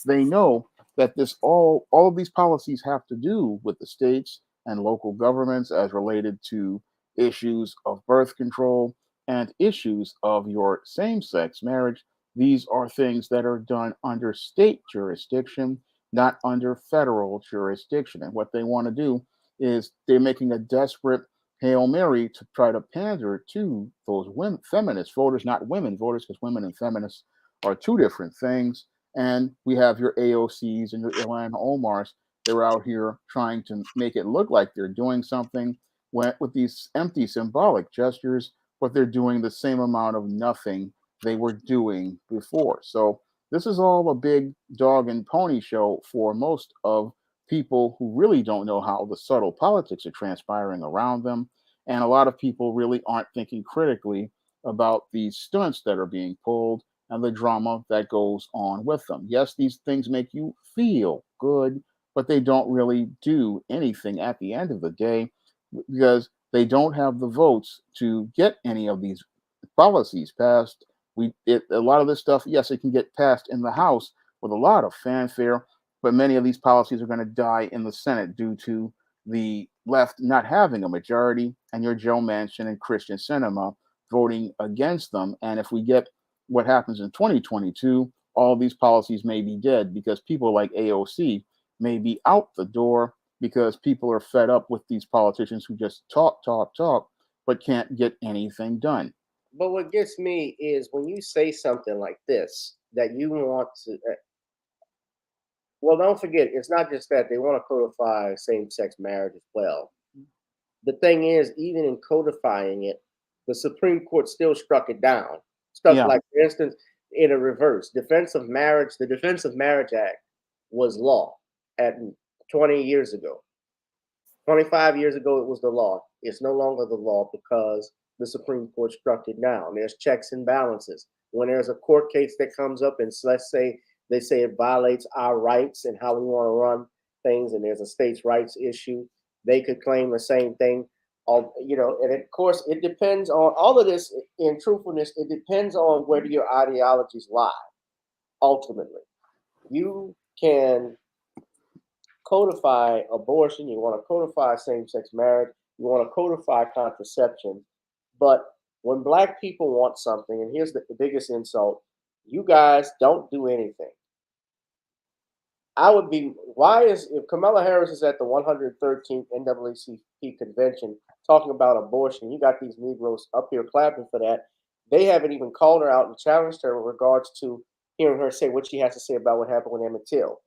they know that this all of these policies have to do with the states and local governments as related to issues of birth control and issues of your same-sex marriage. These are things that are done under state jurisdiction, not under federal jurisdiction. And what they want to do is they're making a desperate Hail Mary to try to pander to those women, feminist voters, not women voters, because women and feminists are two different things. And we have your AOCs and your Ilhan Omars. They're out here trying to make it look like they're doing something with these empty symbolic gestures, but they're doing the same amount of nothing they were doing before. So this is all a big dog and pony show for most of people who really don't know how the subtle politics are transpiring around them. And a lot of people really aren't thinking critically about these stunts that are being pulled and the drama that goes on with them. Yes, these things make you feel good, but they don't really do anything at the end of the day because they don't have the votes to get any of these policies passed. A lot of this stuff, yes, it can get passed in the House with a lot of fanfare, but many of these policies are going to die in the Senate due to the left not having a majority and your Joe Manchin and Christian Sinema voting against them. And if we get what happens in 2022, all these policies may be dead because people like AOC may be out the door because people are fed up with these politicians who just talk, but can't get anything done. But what gets me is when you say something like this, that you want to, well, don't forget, it's not just that they want to codify same-sex marriage as well. The thing is, even in codifying it, the Supreme Court still struck it down. Stuff Yeah. like, for instance, in a reverse, the Defense of Marriage Act was law at 20 years ago. 25 years ago, it was the law. It's no longer the law because the Supreme Court struck it down. There's checks and balances. When there's a court case that comes up and let's say they say it violates our rights and how we want to run things, and there's a states' rights issue, they could claim the same thing. And of course, it depends on all of this. In truthfulness, it depends on where your ideologies lie. Ultimately, you can codify abortion. You want to codify same-sex marriage. You want to codify contraception. But when Black people want something, and here's the biggest insult, you guys don't do anything. If Kamala Harris is at the 113th NAACP convention talking about abortion, you got these Negroes up here clapping for that. They haven't even called her out and challenged her in regards to hearing her say what she has to say about what happened with Emmitt Till.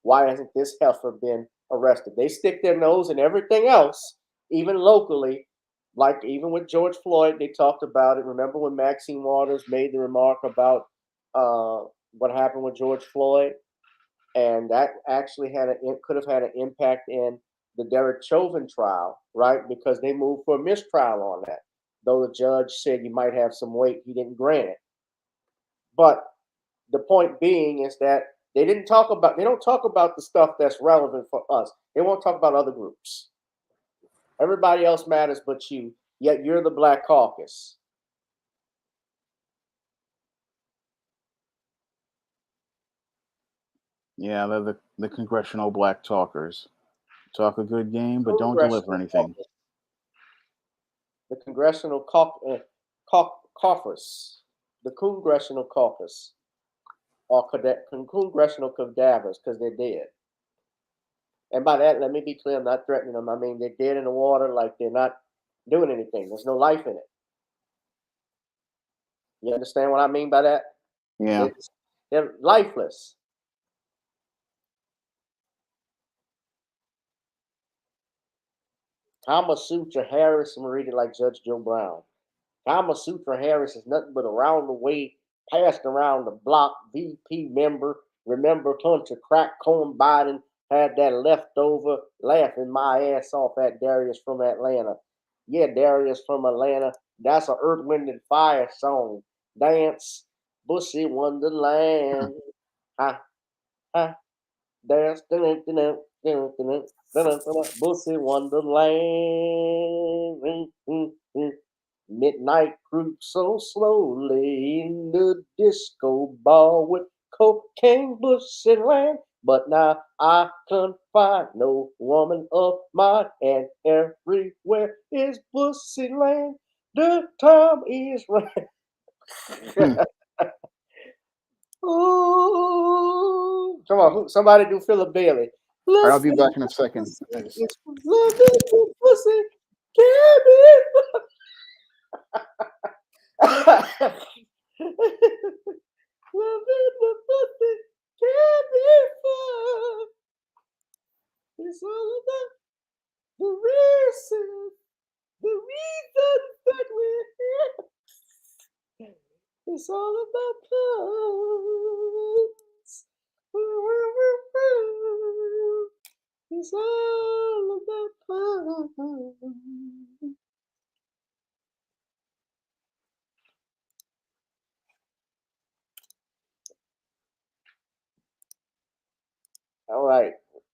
Why hasn't this heifer been arrested? They stick their nose in everything else, even locally. Like even with George Floyd, they talked about it. Remember when Maxine Waters made the remark about what happened with George Floyd? And that actually could have had an impact in the Derek Chauvin trial, right? Because they moved for a mistrial on that. Though the judge said you might have some weight, he didn't grant it. But the point being is that they don't talk about the stuff that's relevant for us. They won't talk about other groups. Everybody else matters but you, yet you're the Black Caucus. Yeah, they're the congressional black talkers. Talk a good game, but don't deliver anything. The Congressional Caucus, the Congressional Caucus, or Congressional cadavers, because they're dead. And by that, let me be clear, I'm not threatening them. I mean, they're dead in the water, like they're not doing anything. There's no life in it. You understand what I mean by that? Yeah. They're lifeless. Kama Sutra Harris, I'm gonna read it like Judge Joe Brown. Kama Sutra Harris is nothing but around the way, passed around the block, VP member. Remember Hunter Crack Cone Biden had that leftover laughing my ass off at Darius from Atlanta. Yeah, Darius from Atlanta. That's a Earth, Wind, and Fire song. Dance, Bussy Wonderland. Ha, ha. Dance, Bussy Wonderland. Midnight creeps so slowly in the disco ball with cocaine bussy land. But now I can't find no woman of mine, and everywhere is bussy land. The time is right. Hmm. Ooh, come on, somebody do Philip Bailey. All right, I'll Love be back in a second. it's loving the pussy, cabin. Loving the pussy, cabin fun. It's all about the reason that we're here. It's all about puns. It's all about puns. All right.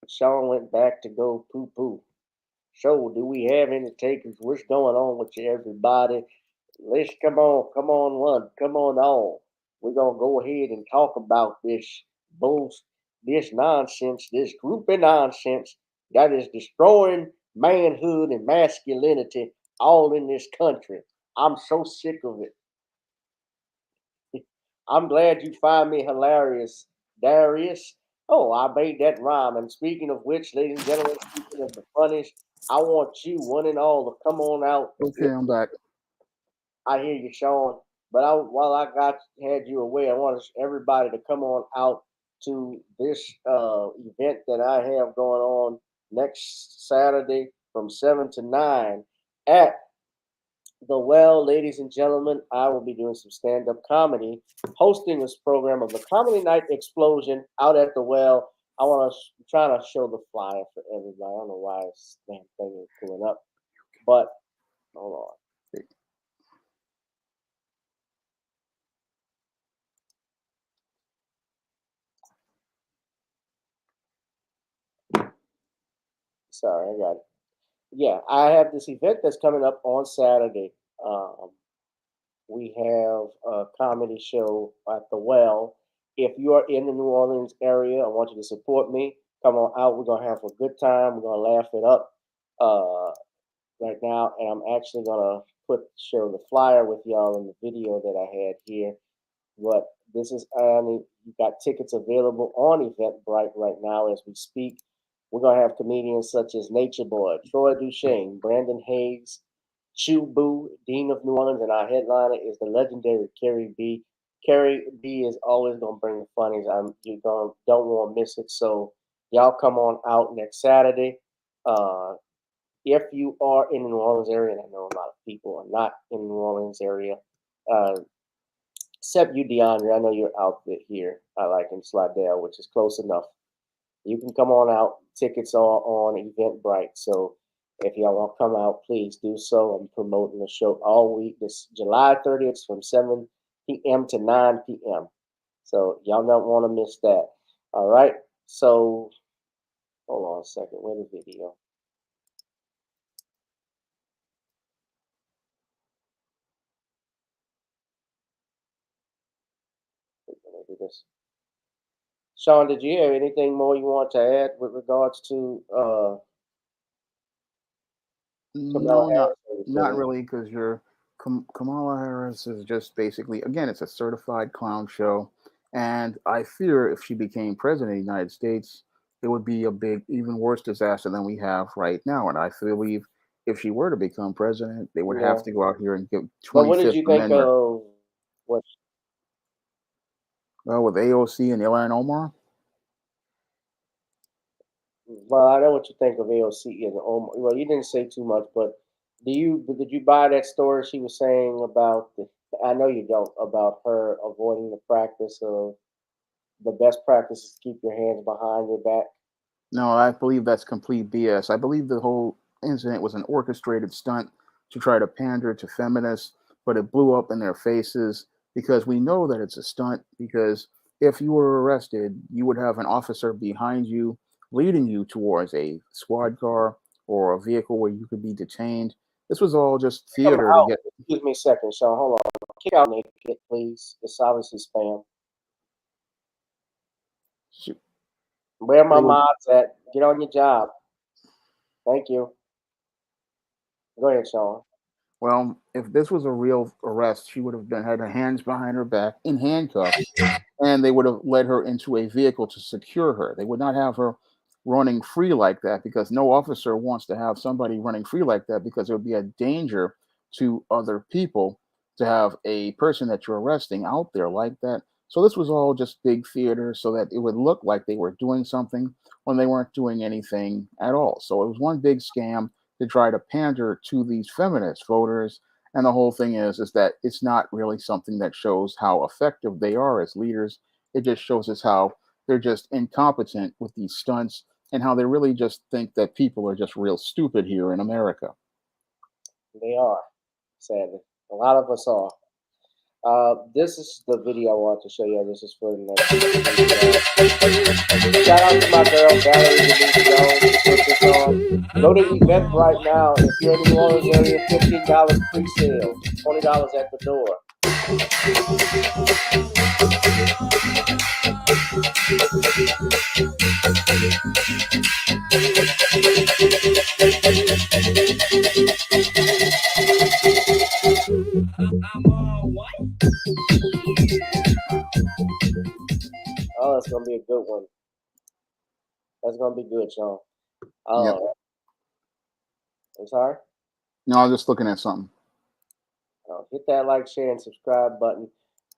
Shawn went back to go poo poo. So, do we have any takers? What's going on with you, everybody? Let's come on, one, come on. We're gonna go ahead and talk about this this nonsense, this groupie nonsense that is destroying manhood and masculinity all in this country. I'm so sick of it. I'm glad you find me hilarious, Darius. Oh, I made that rhyme. And speaking of which, ladies and gentlemen, speaking of the funniest, I want you, one and all, to come on out. Okay, I'm back. I hear you, Shawn. But while I had you away, I want everybody to come on out to this event that I have going on next Saturday from 7 to 9 at the Well, ladies and gentlemen. I will be doing some stand-up comedy, hosting this program of the Comedy Night Explosion out at the Well. I want to try to show the flyer for everybody. I don't know why this damn thing is pulling up, but hold on. Sorry, I got it. Yeah, I have this event that's coming up on Saturday. We have a comedy show at the Well. If you are in the New Orleans area, I want you to support me. Come on out. We're gonna have a good time. We're gonna laugh it up uh, right now, and I'm actually gonna share the flyer with y'all in the video that I had here. But this is you got tickets available on Eventbrite right now as we speak. We're gonna have comedians such as Nature Boy, Troy Duchesne, Brandon Hayes, Chew Boo, Dean of New Orleans, and our headliner is the legendary Carrie B. Carrie B is always gonna bring the funnies. You don't want to miss it. So y'all come on out next Saturday. If you are in the New Orleans area, and I know a lot of people are not in the New Orleans area, except you, DeAndre. I know you're out here. I like in Slidell, which is close enough. You can come on out. Tickets are on Eventbrite. So if y'all want to come out, please do so. I'm promoting the show all week. This July 30th from 7 p.m. to 9 p.m. So y'all don't want to miss that. All right. So hold on a second. Where's the video? Let me do this. Shawn, did you have anything more you want to add with regards to No, Kamala Harris? not really, because Kamala Harris is just basically, again, it's a certified clown show, and I fear if she became president of the United States, it would be a big, even worse disaster than we have right now. And I believe if she were to become president, they would Yeah. have to go out here and give But what did 25th you think Amendment. of what? Well, with AOC and Ilhan Omar, Well, I know what you think of AOC and well, you didn't say too much, but did you buy that story she was saying about the? I know you don't, about her avoiding the practice of the best practice is to keep your hands behind your back. no, I believe that's complete BS. I believe the whole incident was an orchestrated stunt to try to pander to feminists, but it blew up in their faces because we know that it's a stunt. Because if you were arrested, you would have an officer behind you leading you towards a squad car or a vehicle where you could be detained. This was all just Come theater to out. get. Excuse me a second, Sean. Hold on. Kick out naked, please. It's obviously spam. Where my They would. mods at? Get on your job. Thank you. Go ahead, Sean. Well, if this was a real arrest, she would have been had her hands behind her back in handcuffs, and they would have led her into a vehicle to secure her. They would not have her running free like that because no officer wants to have somebody running free like that because it would be a danger to other people to have a person that you're arresting out there like that. So this was all just big theater so that it would look like they were doing something when they weren't doing anything at all. So it was one big scam to try to pander to these feminist voters. And the whole thing is that it's not really something that shows how effective they are as leaders. It just shows us how they're just incompetent with these stunts and how they really just think that people are just real stupid here in America. They are, sadly. A lot of us are. This is the video I want to show you. This is for the next. Shout out to my girl Valerie Denise Jones who put this on. Go to Eventbrite now. If you're in the New Orleans area, $15 pre-sale, $20 at the door. Oh, it's gonna be a good one. That's gonna be good, Sean. Yep. Oh, I'm sorry. No, I was just looking at something. Hit that like, share, and subscribe button.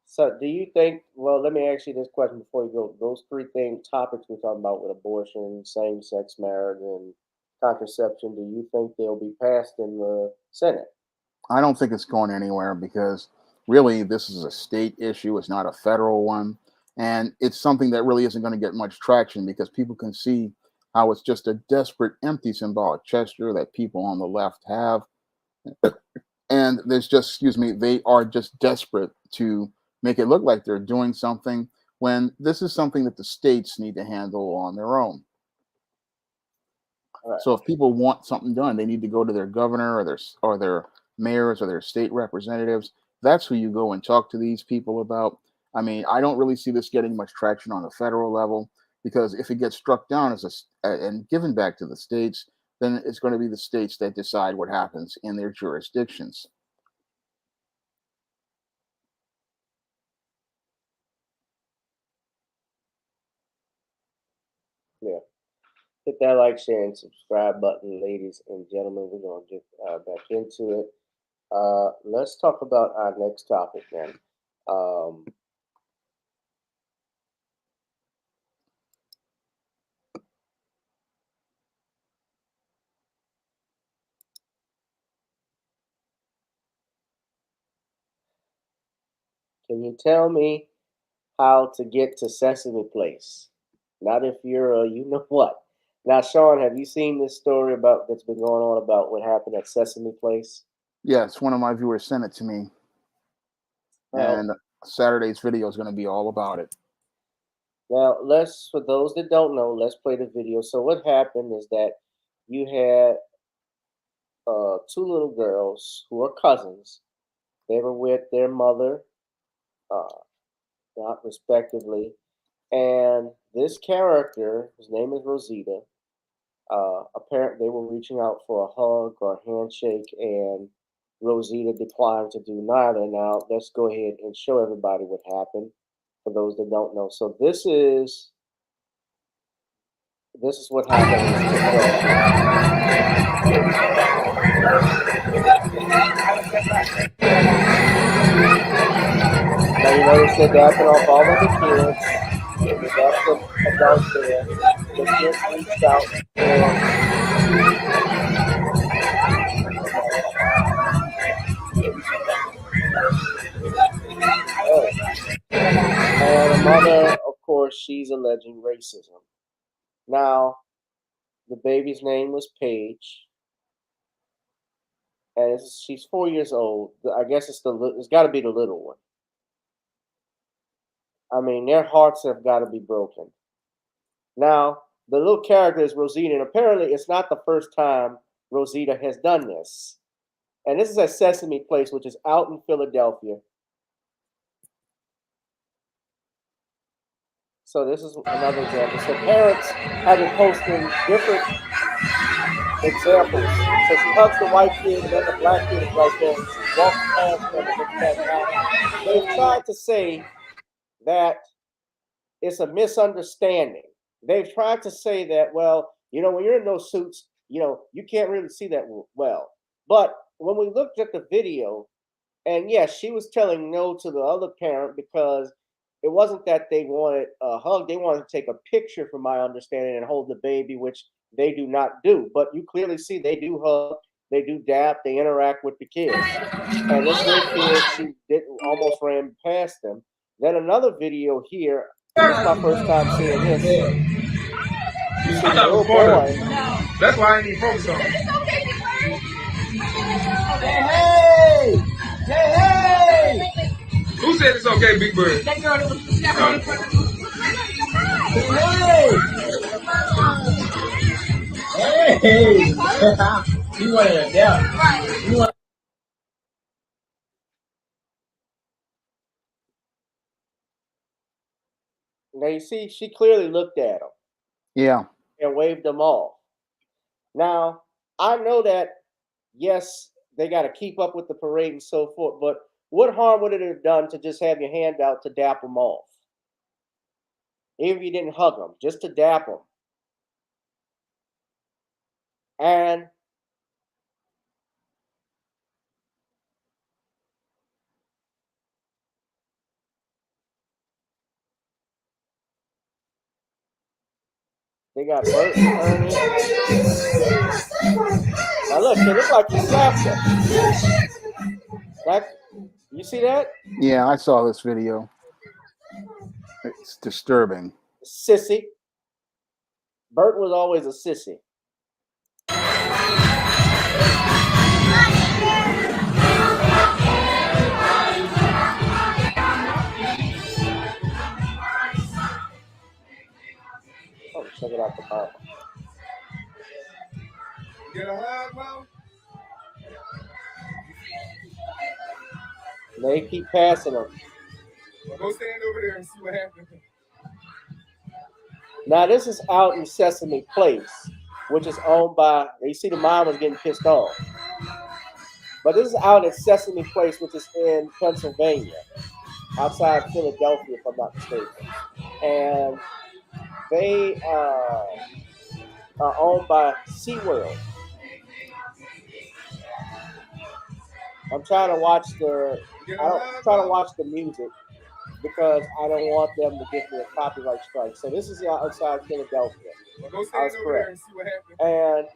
So, do you think? Well, let me ask you this question before you go. Those three topics we're talking about with abortion, same-sex marriage, and contraception. Do you think they'll be passed in the Senate? I don't think it's going anywhere because really this is a state issue. It's not a federal one. And it's something that really isn't going to get much traction because people can see how it's just a desperate, empty symbolic gesture that people on the left have. And there's just, excuse me, they are just desperate to make it look like they're doing something when this is something that the states need to handle on their own. All right. So if people want something done, they need to go to their governor or their mayors or their state representatives. That's who you go and talk to these people about. I mean, I don't really see this getting much traction on the federal level because if it gets struck down and given back to the states, then it's going to be the states that decide what happens in their jurisdictions. Yeah. Hit that like, share, and subscribe button, ladies and gentlemen. We're gonna get back into it. Let's talk about our next topic then. Um, can you tell me how to get to Sesame Place? Not if you're you know what. Now, Sean, have you seen this story about that's been going on about what happened at Sesame Place? Yes, one of my viewers sent it to me, Well, and Saturday's video is going to be all about it. now let's for those that don't know, let's play the video. So what happened is that you had two little girls who are cousins. They were with their mother, uh, not respectively, and this character, his name is Rosita. Apparently, they were reaching out for a hug or a handshake, and Rosita declined to do neither. Now, let's go ahead and show everybody what happened for those that don't know. So, this is This is what happened. Now you notice they're dapping off all of the kids. They got the adults there. The kids reached out and the mother, of course, she's alleging racism. Now, the baby's name was Paige, and she's 4 years old. I guess it's got to be the little one. I mean, their hearts have got to be broken. Now, the little character is Rosita, and apparently it's not the first time Rosita has done this. And this is at Sesame Place, which is out in Philadelphia. So this is another example. So parents have been posting different examples. So she hugs the white kid, and then the black kid is right there. She walks past them and looks back down. They've tried to say that it's a misunderstanding. They've tried to say that, well, when you're in those suits, you can't really see that well. But when we looked at the video, and yes, she was telling no to the other parent because it wasn't that they wanted a hug. They wanted to take a picture, from my understanding, and hold the baby, which they do not do. But you clearly see they do hug, they do dap, they interact with the kids. And this little kid, she almost ran past them. Then another video here. This is my first time seeing this. You see the little boy. That's why I ain't even focused on it. Hey! Who said it's okay, Big Bird? That girl that was snapping in front of me. Hey! You wanted to doubt. Right. Now you see, she clearly looked at him. Yeah. And waved them off. Now, I know that, yes, they got to keep up with the parade and so forth, but what harm would it have done to just have your hand out to dap them off? Even if you didn't hug them, just to dap them. And they got Bert and Ernie. Now look, it looks like he slapped them. You see that? Yeah, I saw this video. It's disturbing. Sissy. Bert was always a sissy. Oh, check it out the Bible. Get a hug, Mom? They keep passing them. Well, go stand over there and see what happens. Now, this is out in Sesame Place, which is owned by, you see the mom was getting pissed off. But this is out at Sesame Place, which is in Pennsylvania, outside Philadelphia, if I'm not mistaken. And they are owned by SeaWorld. I'm trying to watch the music because I don't want them to give me a copyright strike. So this is outside Philadelphia. Well, go stand over there and see what happens.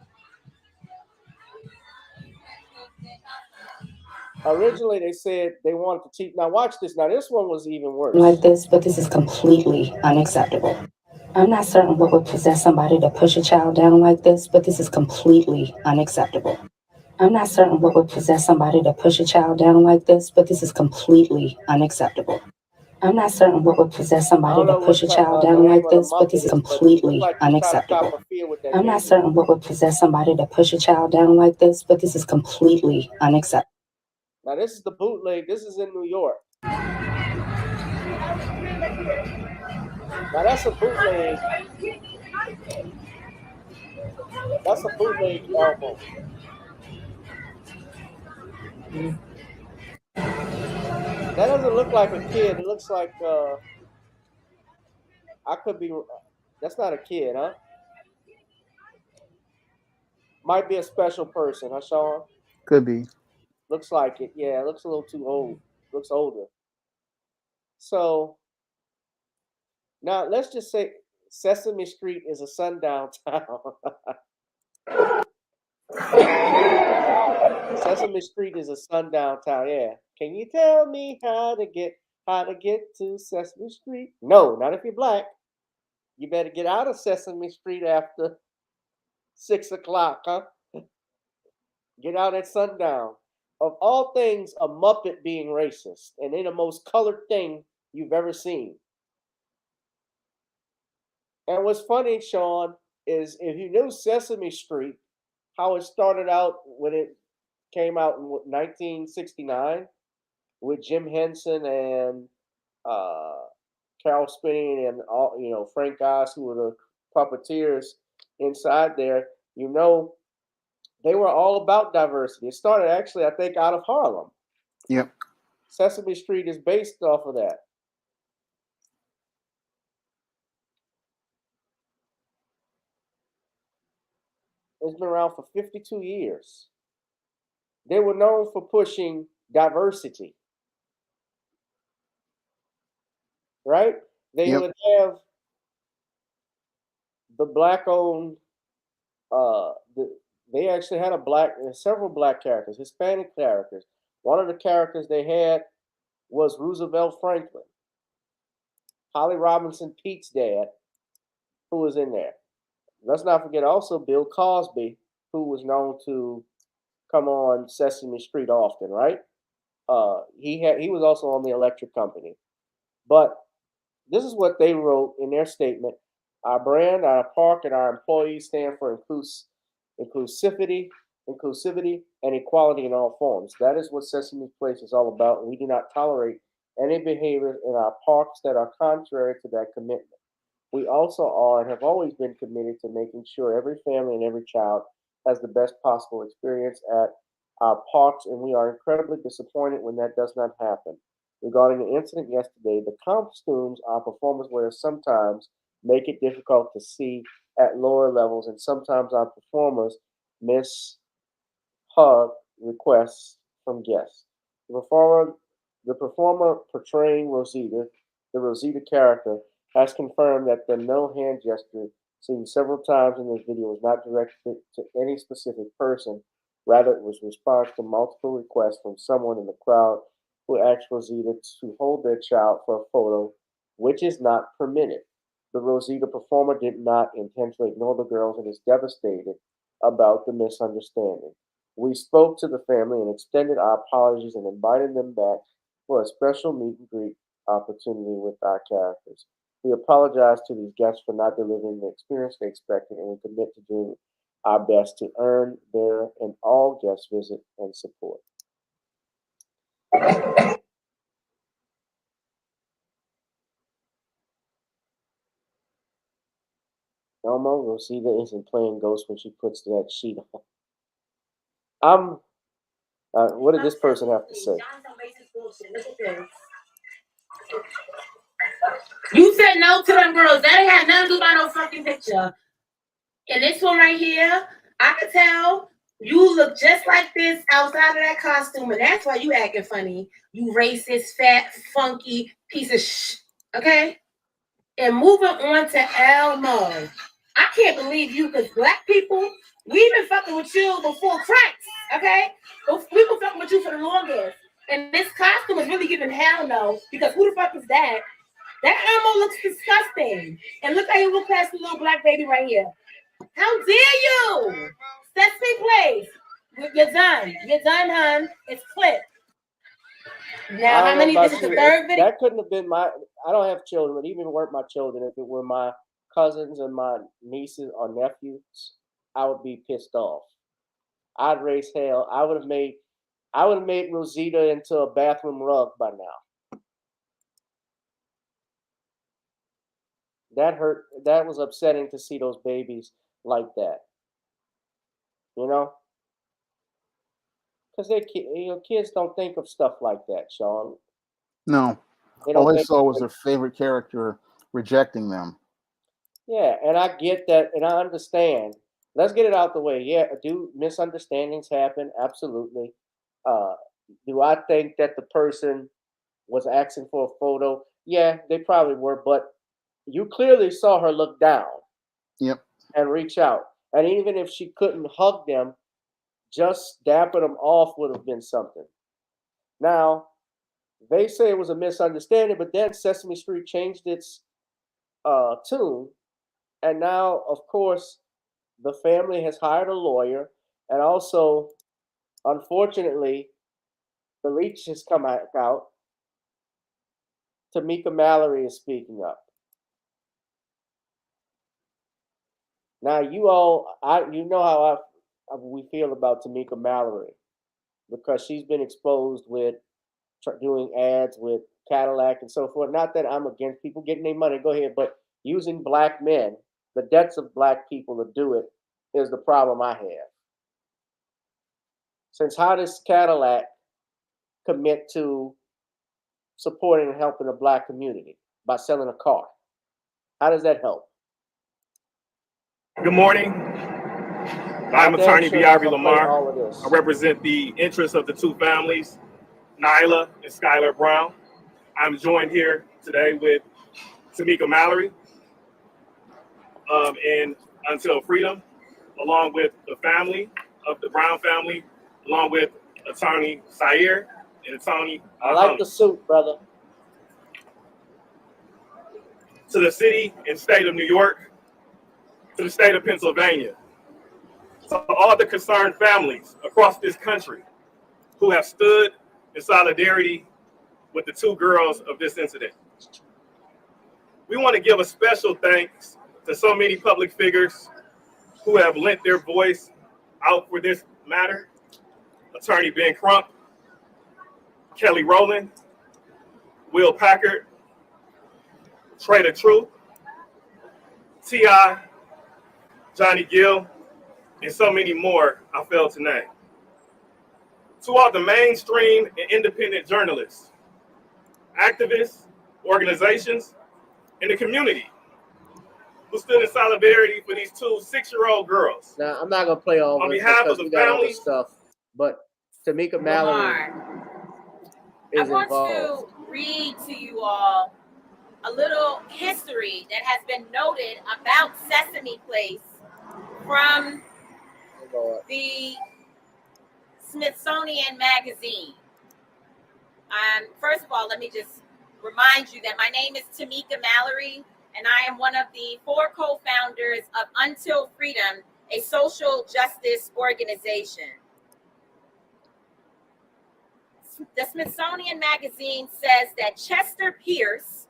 And originally they said they wanted to teach. Now watch this. Now this one was even worse. Like this, but this is completely unacceptable. I'm not certain what would possess somebody to push a child down like this, but this is completely unacceptable. I'm not certain what would possess somebody to push a child down like this, but this is completely unacceptable. I'm not certain what would possess somebody to push a child down like this, but this is completely unacceptable. I'm not certain what would possess somebody to push a child down like this, but this is completely unacceptable. Now this is the bootleg. This is in New York. Now that's a bootleg. That's a bootleg album. That doesn't look like a kid. It looks like I could be. That's not a kid, huh? Might be a special person, huh, Sean? Could be. Looks like it. Yeah, it looks a little too old. Looks older. So now let's just say Sesame Street is a sundown town. Sesame Street is a sundown town. Yeah. Can you tell me how to get to Sesame Street? No, not if you're black. You better get out of Sesame Street after 6 o'clock, huh? Get out at sundown. Of all things, a Muppet being racist, and they're the most colored thing you've ever seen. And what's funny, Sean, is if you knew Sesame Street, how it started out when it came out in 1969 with Jim Henson and uh, Carol Spinney and all, Frank Oz, who were the puppeteers inside there. They were all about diversity. It started actually, I think, out of Harlem. Yep. Sesame Street is based off of that. It's been around for 52 years. They were known for pushing diversity, right? They Yep. would have the black-owned. They actually had several black characters, Hispanic characters. One of the characters they had was Roosevelt Franklin, Holly Robinson Pete's dad, who was in there. Let's not forget also Bill Cosby, who was known to come on Sesame Street often, right? He was also on the Electric Company. But this is what they wrote in their statement. Our brand, our park, and our employees stand for inclusivity, and equality in all forms. That is what Sesame Place is all about, and we do not tolerate any behavior in our parks that are contrary to that commitment. We also are and have always been committed to making sure every family and every child has the best possible experience at our parks, and we are incredibly disappointed when that does not happen. Regarding the incident yesterday, the costumes our performers wear sometimes make it difficult to see at lower levels, and sometimes our performers miss hug requests from guests. The performer portraying Rosita, the Rosita character, has confirmed that the no hand gesture seen several times in this video was not directed to any specific person. Rather, it was response to multiple requests from someone in the crowd who asked Rosita to hold their child for a photo, which is not permitted. The Rosita performer did not intentionally ignore the girls and is devastated about the misunderstanding. We spoke to the family and extended our apologies and invited them back for a special meet and greet opportunity with our characters. We apologize to these guests for not delivering the experience they expected, and we commit to doing our best to earn their and all guest visit and support. Elmo, Rosita isn't playing ghost when she puts that sheet on. What did this person have to say? You said no to them girls. That ain't had nothing to do about no fucking picture. And this one right here, I could tell you look just like this outside of that costume, and that's why you acting funny. You racist, fat, funky piece of shit. Okay? And moving on to Elmo. I can't believe you, because black people, we've been fucking with you before Christ. Okay? We've been fucking with you for the longest. And this costume is really giving hell no, because who the fuck is that? That Elmo looks disgusting. And look how you look past the little black baby right here. How dare you? Sesame Place. You're done. You're done, hon. It's clipped. Now, how many? This is the third video. That couldn't have been my. I don't have children, but even weren't my children. If it were my cousins and my nieces or nephews, I would be pissed off. I'd raise hell. I would have made Rosita into a bathroom rug by now. That hurt. That was upsetting to see those babies like that. You know, because kids don't think of stuff like that, Sean. No. All they saw was their favorite character rejecting them. Yeah, and I get that, and I understand let's get it out the way. Yeah, do misunderstandings happen? Absolutely. Do I think that the person was asking for a photo? Yeah, they probably were, but you clearly saw her look down Yep. and reach out. And even if she couldn't hug them, just dapping them off would have been something. Now, they say it was a misunderstanding, but then Sesame Street changed its tune. And now, of course, the family has hired a lawyer. And also, unfortunately, the leech has come out. Tamika Mallory is speaking up. Now, you know how we feel about Tamika Mallory because she's been exposed with doing ads with Cadillac and so forth. Not that I'm against people getting their money, go ahead, but using black men, the deaths of black people to do it is the problem I have. Since how does Cadillac commit to supporting and helping the black community by selling a car? How does that help? Good morning. I'm attorney B.R.B. Lamar. I represent the interests of the two families, Nyla and Skylar Brown. I'm joined here today with Tamika Mallory and Until Freedom, along with the family of the Brown family, along with attorney Sayer and attorney I like the suit, brother. To the city and state of New York, to the state of Pennsylvania, to all the concerned families across this country who have stood in solidarity with the two girls of this incident. We want to give a special thanks to so many public figures who have lent their voice out for this matter. Attorney Ben Crump, Kelly Rowland, Will Packard, Trader Truth, T.I., Johnny Gill, and so many more I failed to name. To all the mainstream and independent journalists, activists, organizations, and the community who stood in solidarity for these two 6-year-old girls. Now, I'm not going to play all on this behalf of the family stuff, but Tamika Mallory is I involved. want to read to you all a little history that has been noted about Sesame Place from the Smithsonian Magazine. First of all, let me just remind you that my name is Tamika Mallory, and I am one of the 4 co-founders of Until Freedom, a social justice organization. The Smithsonian Magazine says that Chester Pierce,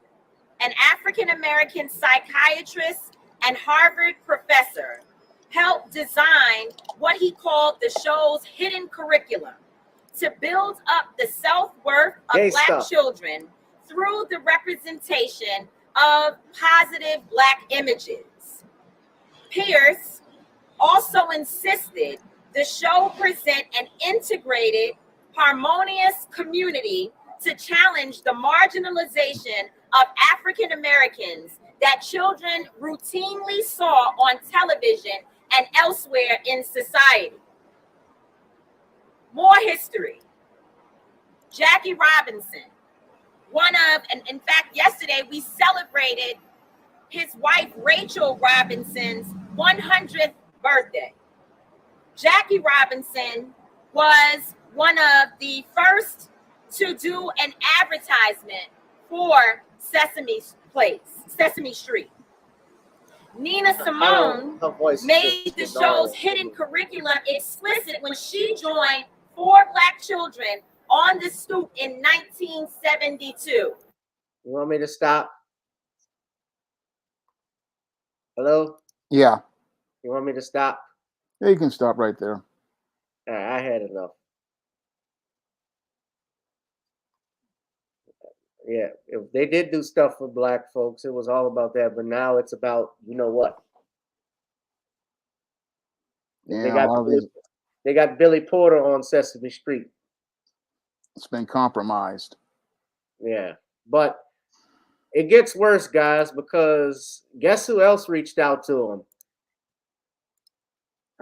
an African-American psychiatrist and Harvard professor, helped design what he called the show's hidden curriculum to build up the self-worth of Black children through the representation of positive Black images. Pierce also insisted the show present an integrated, harmonious community to challenge the marginalization of African Americans that children routinely saw on television and elsewhere in society. More history. Jackie Robinson, and in fact, yesterday we celebrated his wife Rachel Robinson's 100th birthday. Jackie Robinson was one of the first to do an advertisement for Sesame Place, Sesame Street. Nina Simone made the show's hidden curriculum explicit when she joined 4 Black children on the stoop in 1972. You want me to stop? Hello? Yeah. You want me to stop? Yeah, you can stop right there. All right, I had enough. Yeah, if they did do stuff for Black folks, it was all about that. But now it's about, you know what? Yeah, they got Billy Porter on Sesame Street. It's been compromised. Yeah, but it gets worse, guys, because guess who else reached out to him?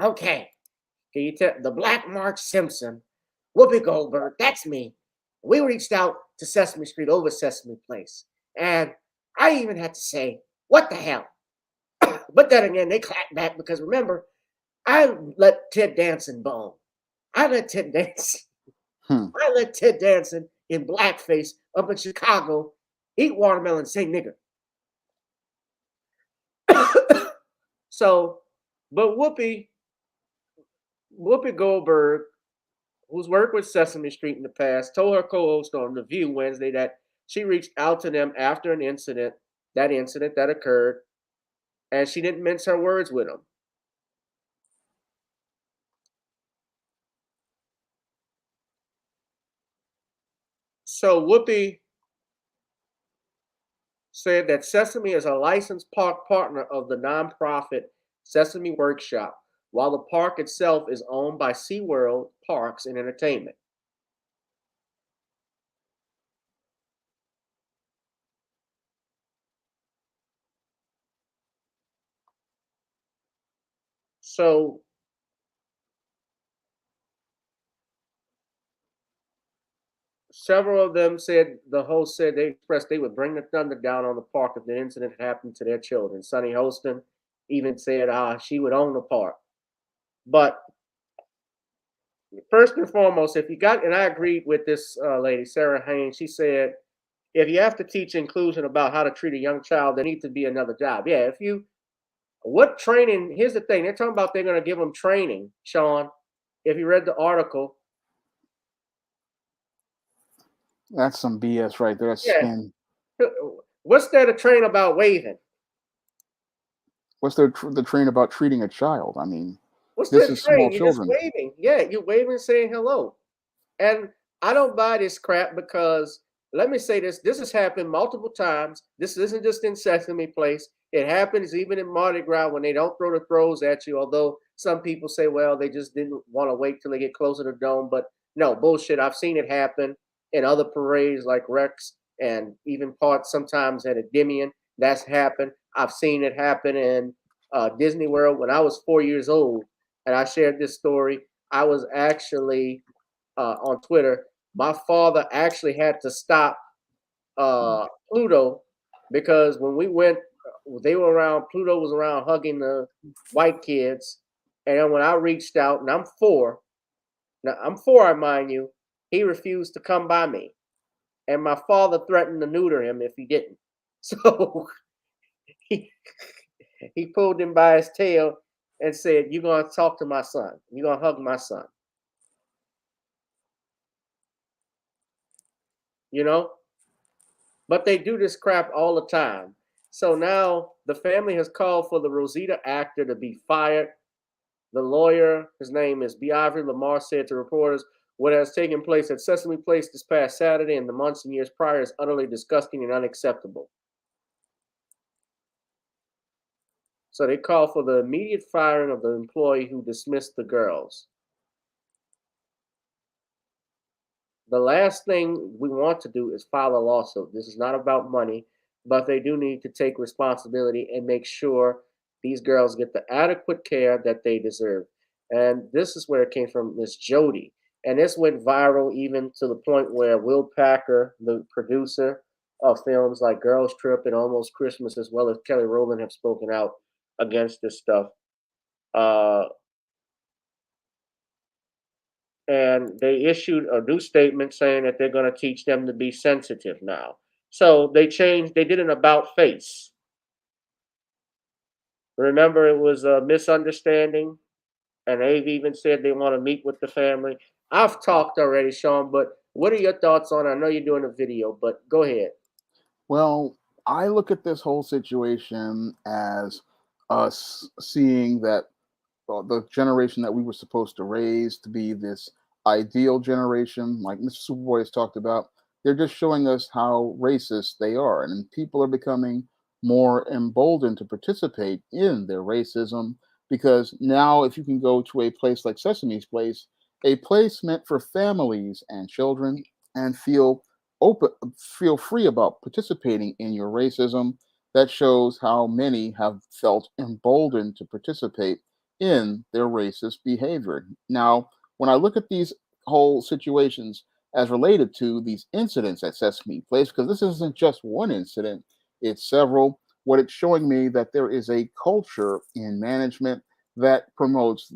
Okay, can you tell the Black Mark Simpson, Whoopi Goldberg? That's me. We reached out to Sesame Street over Sesame Place, and I even had to say, "What the hell?" But then again, they clapped back because remember, I let Ted Danson bone. I let Ted Danson. I let Ted Danson in blackface up in Chicago eat watermelon and say nigger. So, but Whoopi Goldberg, who's worked with Sesame Street in the past, told her co-host on The View Wednesday that she reached out to them after an incident, that occurred, and she didn't mince her words with them. So Whoopi said that Sesame is a licensed park partner of the nonprofit Sesame Workshop, while the park itself is owned by SeaWorld Parks and Entertainment. So several of them said, the host said they expressed they would bring the thunder down on the park if the incident happened to their children. Sunny Holston even said she would own the park. But first and foremost, if you got, and I agreed with this lady, Sarah Haynes, she said, if you have to teach inclusion about how to treat a young child, there needs to be another job. Yeah, what training, here's the thing, they're talking about they're going to give them training, Shawn. If you read the article. That's some BS right there. That's Yeah. spin. What's there to train about waving? What's the train about treating a child? I mean, what's this that is train? small You're children. just waving. Yeah, you're waving saying hello. And I don't buy this crap because let me say this. This has happened multiple times. This isn't just in Sesame Place. It happens even in Mardi Gras when they don't throw the throws at you, although some people say, well, they just didn't want to wait till they get closer to the dome. But no, bullshit. I've seen it happen in other parades like Rex and even parts sometimes at Endymion. That's happened. I've seen it happen in Disney World when I was 4 years old. And I shared this story. I was actually on Twitter. My father actually had to stop Pluto because when we went, they were around. Pluto was around hugging the white kids, and then when I reached out, and I'm 4. Now I'm 4, I mind you. He refused to come by me, and my father threatened to neuter him if he didn't. So he he pulled him by his tail and said, "You're gonna talk to my son. You're gonna hug my son." You know. But they do this crap all the time. So now the family has called for the Rosita actor to be fired. The lawyer, his name is Beaver Lamar, said to reporters, what has taken place at Sesame Place this past Saturday and the months and years prior is utterly disgusting and unacceptable. So they call for the immediate firing of the employee who dismissed the girls. The last thing we want to do is file a lawsuit. This is not about money, but they do need to take responsibility and make sure these girls get the adequate care that they deserve. And this is where it came from, Miss Jody. And this went viral even to the point where Will Packer, the producer of films like Girls Trip and Almost Christmas, as well as Kelly Rowland, have spoken out against this stuff. And they issued a new statement saying that they're going to teach them to be sensitive now. So they did an about face. Remember, it was a misunderstanding, and they've even said they want to meet with the family. I've talked already, Shawn, but what are your thoughts on it? I know you're doing a video, but go ahead. Well, I look at this whole situation as us seeing that the generation that we were supposed to raise to be this ideal generation, like Mr. Superboy has talked about, they're just showing us how racist they are. And people are becoming more emboldened to participate in their racism because now, if you can go to a place like Sesame's Place, a place meant for families and children, and feel free about participating in your racism, that shows how many have felt emboldened to participate in their racist behavior. Now, when I look at these whole situations as related to these incidents at Sesame Place, because this isn't just one incident, it's several. What it's showing me that there is a culture in management that promotes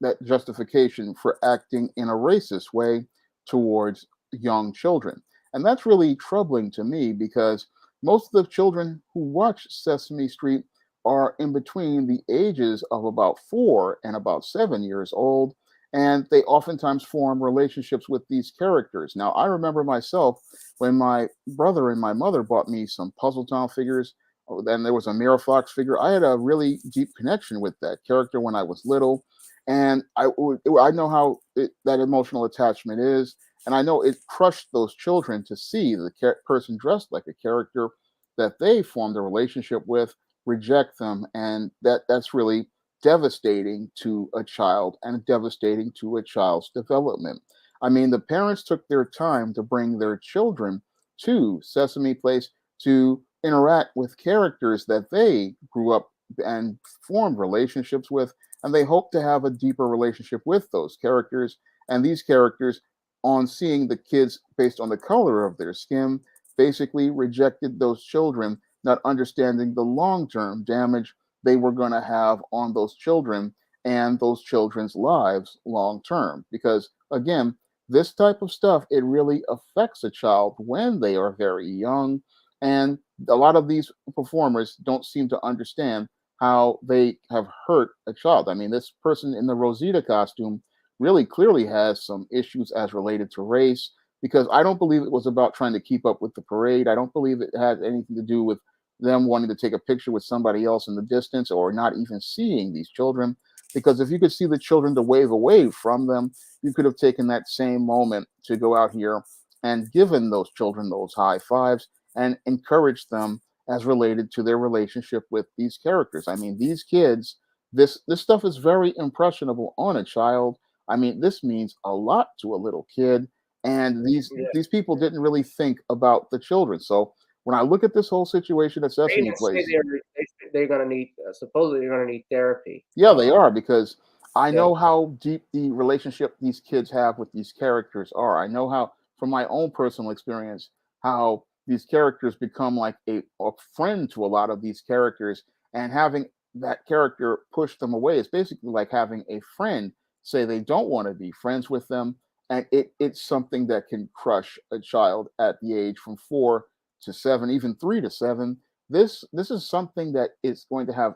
that justification for acting in a racist way towards young children. And that's really troubling to me because most of the children who watch Sesame Street are in between the ages of about 4 and about 7 years old, and they oftentimes form relationships with these characters. Now, I remember myself when my brother and my mother bought me some Puzzle Town figures. Then there was a Mirror Fox figure. I had a really deep connection with that character when I was little, and I know how that emotional attachment is, and I know it crushed those children to see the person dressed like a character that they formed a relationship with reject them, and that's really devastating to a child and devastating to a child's development. I mean, the parents took their time to bring their children to Sesame Place to interact with characters that they grew up and formed relationships with, and they hope to have a deeper relationship with those characters. And these characters, on seeing the kids based on the color of their skin, basically rejected those children, not understanding the long term damage they were going to have on those children and those children's lives long term. Because again, this type of stuff, it really affects a child when they are very young. And a lot of these performers don't seem to understand how they have hurt a child. I mean, this person in the Rosita costume really clearly has some issues as related to race, because I don't believe it was about trying to keep up with the parade. I don't believe it had anything to do with them wanting to take a picture with somebody else in the distance or not even seeing these children. Because if you could see the children to wave away from them, you could have taken that same moment to go out here and given those children those high fives and encouraged them as related to their relationship with these characters. I mean, these kids, this stuff is very impressionable on a child. I mean, this means a lot to a little kid, and Yeah. these people didn't really think about the children. So when I look at this whole situation at They Sesame even say Place, they're going to need, supposedly they're going to need therapy. yeah, they are, because I Yeah. know how deep the relationship these kids have with these characters are. I know how, from my own personal experience, how these characters become like a friend to a lot of these characters, and having that character push them away is basically like having a friend say they don't want to be friends with them. And it's something that can crush a child at the age from 4 to 7, even 3 to 7. This is something that is going to have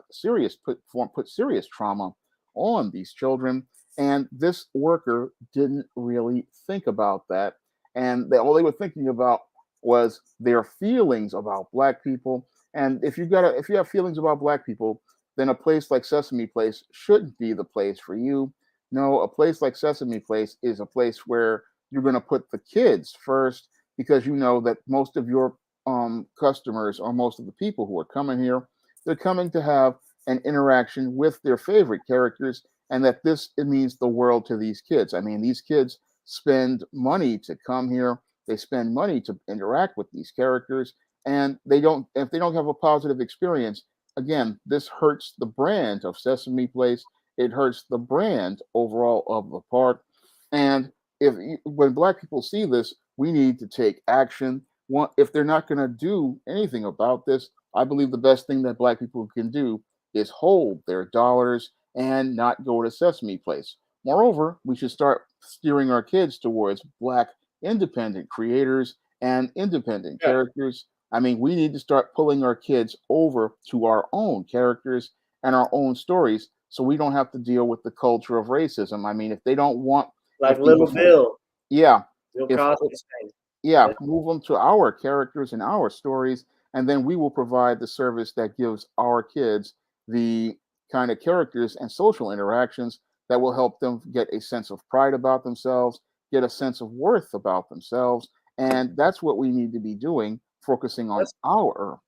put serious trauma on these children, and this worker didn't really think about that, and all they were thinking about was their feelings about black people. And if you have feelings about black people, then a place like Sesame Place shouldn't be the place for you. No, a place like Sesame Place is a place where you're going to put the kids first, because you know that most of your customers, or most of the people who are coming here, they're coming to have an interaction with their favorite characters, and that it means the world to these kids. I mean, these kids spend money to come here. They spend money to interact with these characters, and if they don't have a positive experience, again, this hurts the brand of Sesame Place. It hurts the brand overall of the park. And when black people see this, we need to take action. If they're not going to do anything about this, I believe the best thing that black people can do is hold their dollars and not go to Sesame Place. Moreover, we should start steering our kids towards black independent creators and independent Yeah. characters. I mean, we need to start pulling our kids over to our own characters and our own stories, so we don't have to deal with the culture of racism. I mean, if they don't want, Like if the Little Bill. yeah, Bill if Cosby sang. yeah, Yeah. move them to our characters and our stories, and then we will provide the service that gives our kids the kind of characters and social interactions that will help them get a sense of pride about themselves, get a sense of worth about themselves. And that's what we need to be doing, focusing on That's our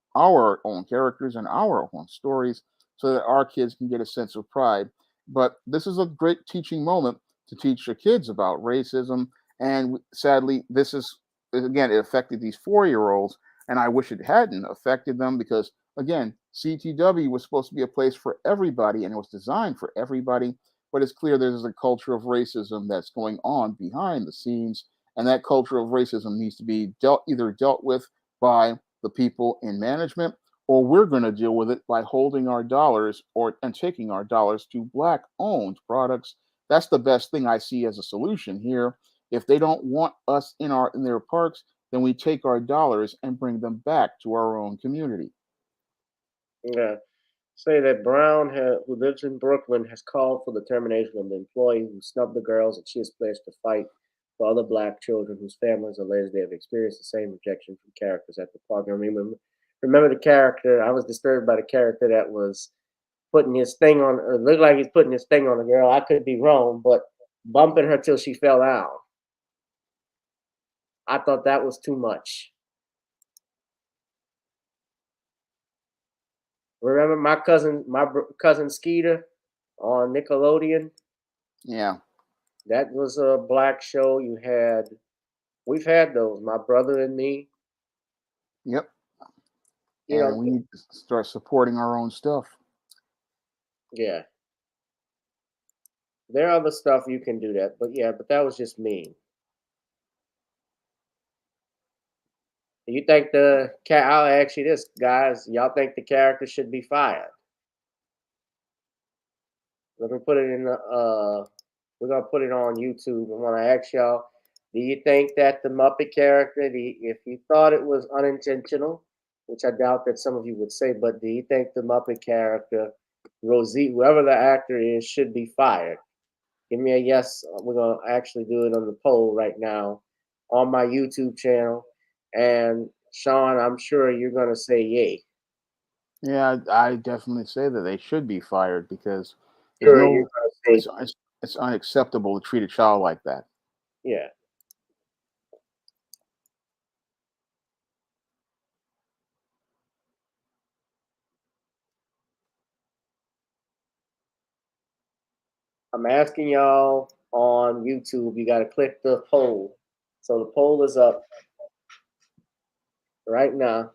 own characters and our own stories, so that our kids can get a sense of pride. But this is a great teaching moment to teach your kids about racism. And sadly, this is, again, it affected these 4-year-olds, and I wish it hadn't affected them, because again, CTW was supposed to be a place for everybody, and it was designed for everybody. But it's clear there's a culture of racism that's going on behind the scenes, and that culture of racism needs to be either dealt with by the people in management, or we're going to deal with it by holding our dollars and taking our dollars to Black-owned products. That's the best thing I see as a solution here. If they don't want us in their parks, then we take our dollars and bring them back to our own community. Yeah. Say that Brown, who lives in Brooklyn, has called for the termination of the employee who snubbed the girls at his place to fight for other Black children whose families allege they have experienced the same rejection from characters at the park. I remember the character. I was disturbed by the character that was putting his thing on, or looked like he's putting his thing on the girl. I could be wrong, but bumping her till she fell down. I thought that was too much. Remember my cousin Skeeter on Nickelodeon? Yeah. That was a Black show. We've had those, My Brother and Me. Yep. You and know, we need to start supporting our own stuff. yeah. There are other stuff you can do that, but that was just mean. Do you think I'll ask you this, guys. Y'all think the character should be fired? Let me put it in we're gonna put it on YouTube. I want to ask y'all, do you think that the Muppet character, if you thought it was unintentional, which I doubt that some of you would say, but do you think the Muppet character, Rosie, whoever the actor is, should be fired? Give me a yes. We're gonna actually do it on the poll right now on my YouTube channel. And Shawn, I'm sure you're gonna say yay. Yeah, I definitely say that they should be fired because there's Sure, you're no, gonna say it's unacceptable to treat a child like that. yeah. I'm asking y'all on YouTube. You got to click the poll. So the poll is up right now.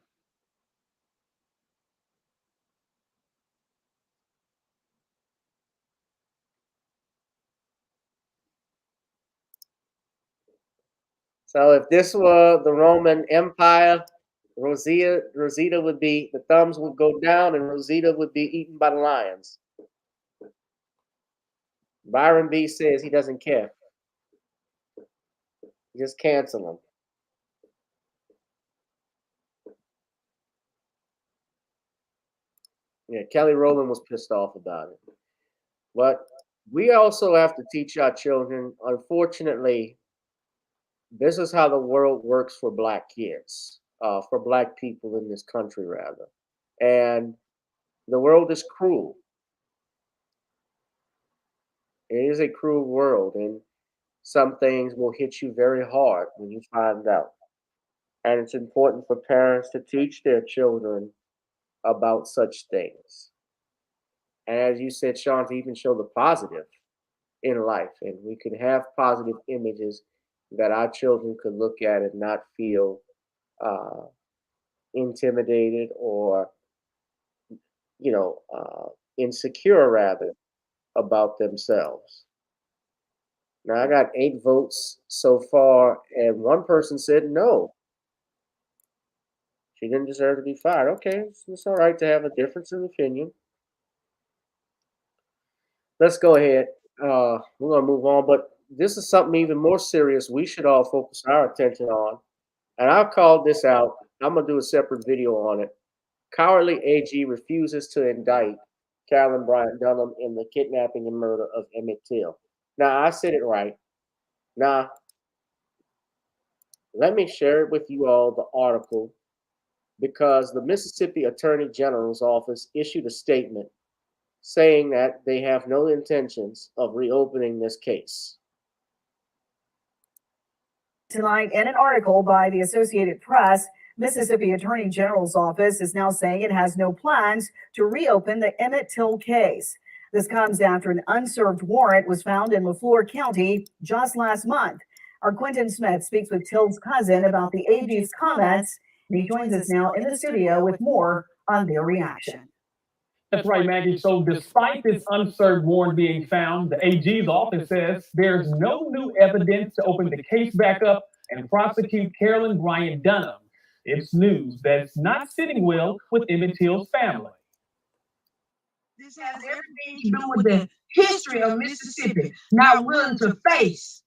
So if this were the Roman Empire, Rosita would be, the thumbs would go down and Rosita would be eaten by the lions. Byron B says he doesn't care. Just cancel him. Yeah, Kelly Rowland was pissed off about it. But we also have to teach our children, unfortunately, this is how the world works for Black kids, for Black people in this country, rather. And the world is cruel. It is a cruel world, and some things will hit you very hard when you find out. And it's important for parents to teach their children about such things. And as you said, Shawn, to even show the positive in life. And we can have positive images that our children could look at and not feel intimidated or, insecure, rather, about themselves. Now, I got 8 votes so far, and one person said no. She didn't deserve to be fired. Okay, it's all right to have a difference of opinion. Let's go ahead. We're going to move on, but this is something even more serious we should all focus our attention on. And I've called this out. I'm going to do a separate video on it. Cowardly AG refuses to indict Carolyn Bryant-Dunham in the kidnapping and murder of Emmitt Till. Now, I said it right. Now, let me share it with you all, the article, because the Mississippi Attorney General's office issued a statement saying that they have no intentions of reopening this case. Tonight, in an article by the Associated Press, Mississippi Attorney General's office is now saying it has no plans to reopen the Emmitt Till case. This comes after an unserved warrant was found in LaFleur County just last month. Our Quentin Smith speaks with Till's cousin about the AG's comments, and he joins us now in the studio with more on their reaction. That's right, Maggie. So despite this unserved warrant being found, the AG's office says there's no new evidence to open the case back up and prosecute Carolyn Bryant-Dunham. It's news that's not sitting well with Emmitt Till's family. This has everything to do with the history of Mississippi not willing to face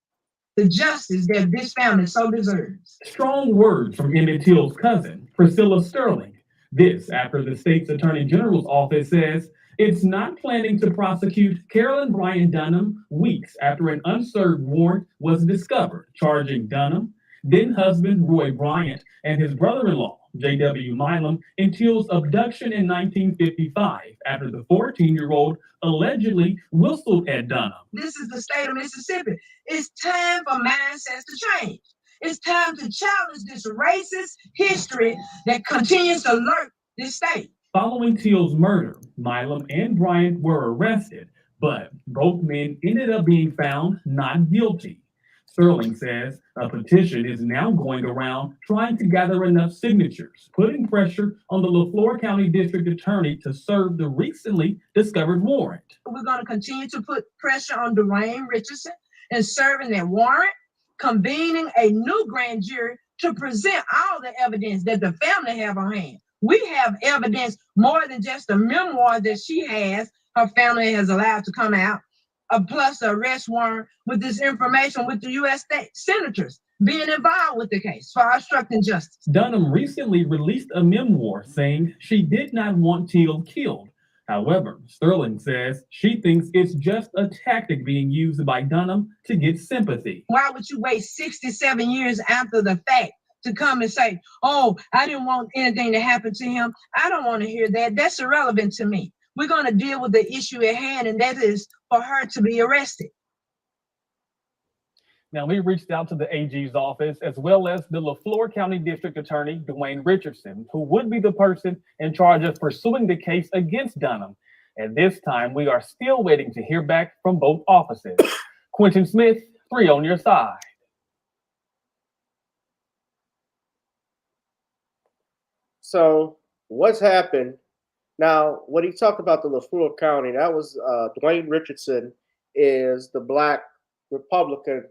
the justice that this family so deserves. Strong words from Emmitt Till's cousin, Priscilla Sterling. This after the state's attorney general's office says it's not planning to prosecute Carolyn Bryant-Dunham weeks after an unserved warrant was discovered, charging Dunham, then husband Roy Bryant, and his brother-in-law, J.W. Milam, in Till's abduction in 1955 after the 14-year-old allegedly whistled at Dunham. This is the state of Mississippi. It's time for mindsets to change. It's time to challenge this racist history that continues to lurk this state. Following Till's murder, Milam and Bryant were arrested, but both men ended up being found not guilty. Sterling says a petition is now going around trying to gather enough signatures, putting pressure on the LaFleur County District Attorney to serve the recently discovered warrant. We're going to continue to put pressure on Dwayne Richardson in serving that warrant, convening a new grand jury to present all the evidence that the family have on hand. We have evidence more than just a memoir that she has, her family has allowed to come out, plus the arrest warrant with this information with the U.S. state senators being involved with the case for obstructing justice. Dunham recently released a memoir saying she did not want Till killed. However, Sterling says she thinks it's just a tactic being used by Dunham to get sympathy. Why would you wait 67 years after the fact to come and say, oh, I didn't want anything to happen to him? I don't want to hear that. That's irrelevant to me. We're going to deal with the issue at hand, and that is for her to be arrested. Now, we reached out to the AG's office as well as the LaFleur County District Attorney, Dwayne Richardson, who would be the person in charge of pursuing the case against Dunham. At this time, we are still waiting to hear back from both offices. Quentin Smith, 3 on your side. So what's happened? Now, when he talked about the LaFleur County, that was Dwayne Richardson is the Black Republican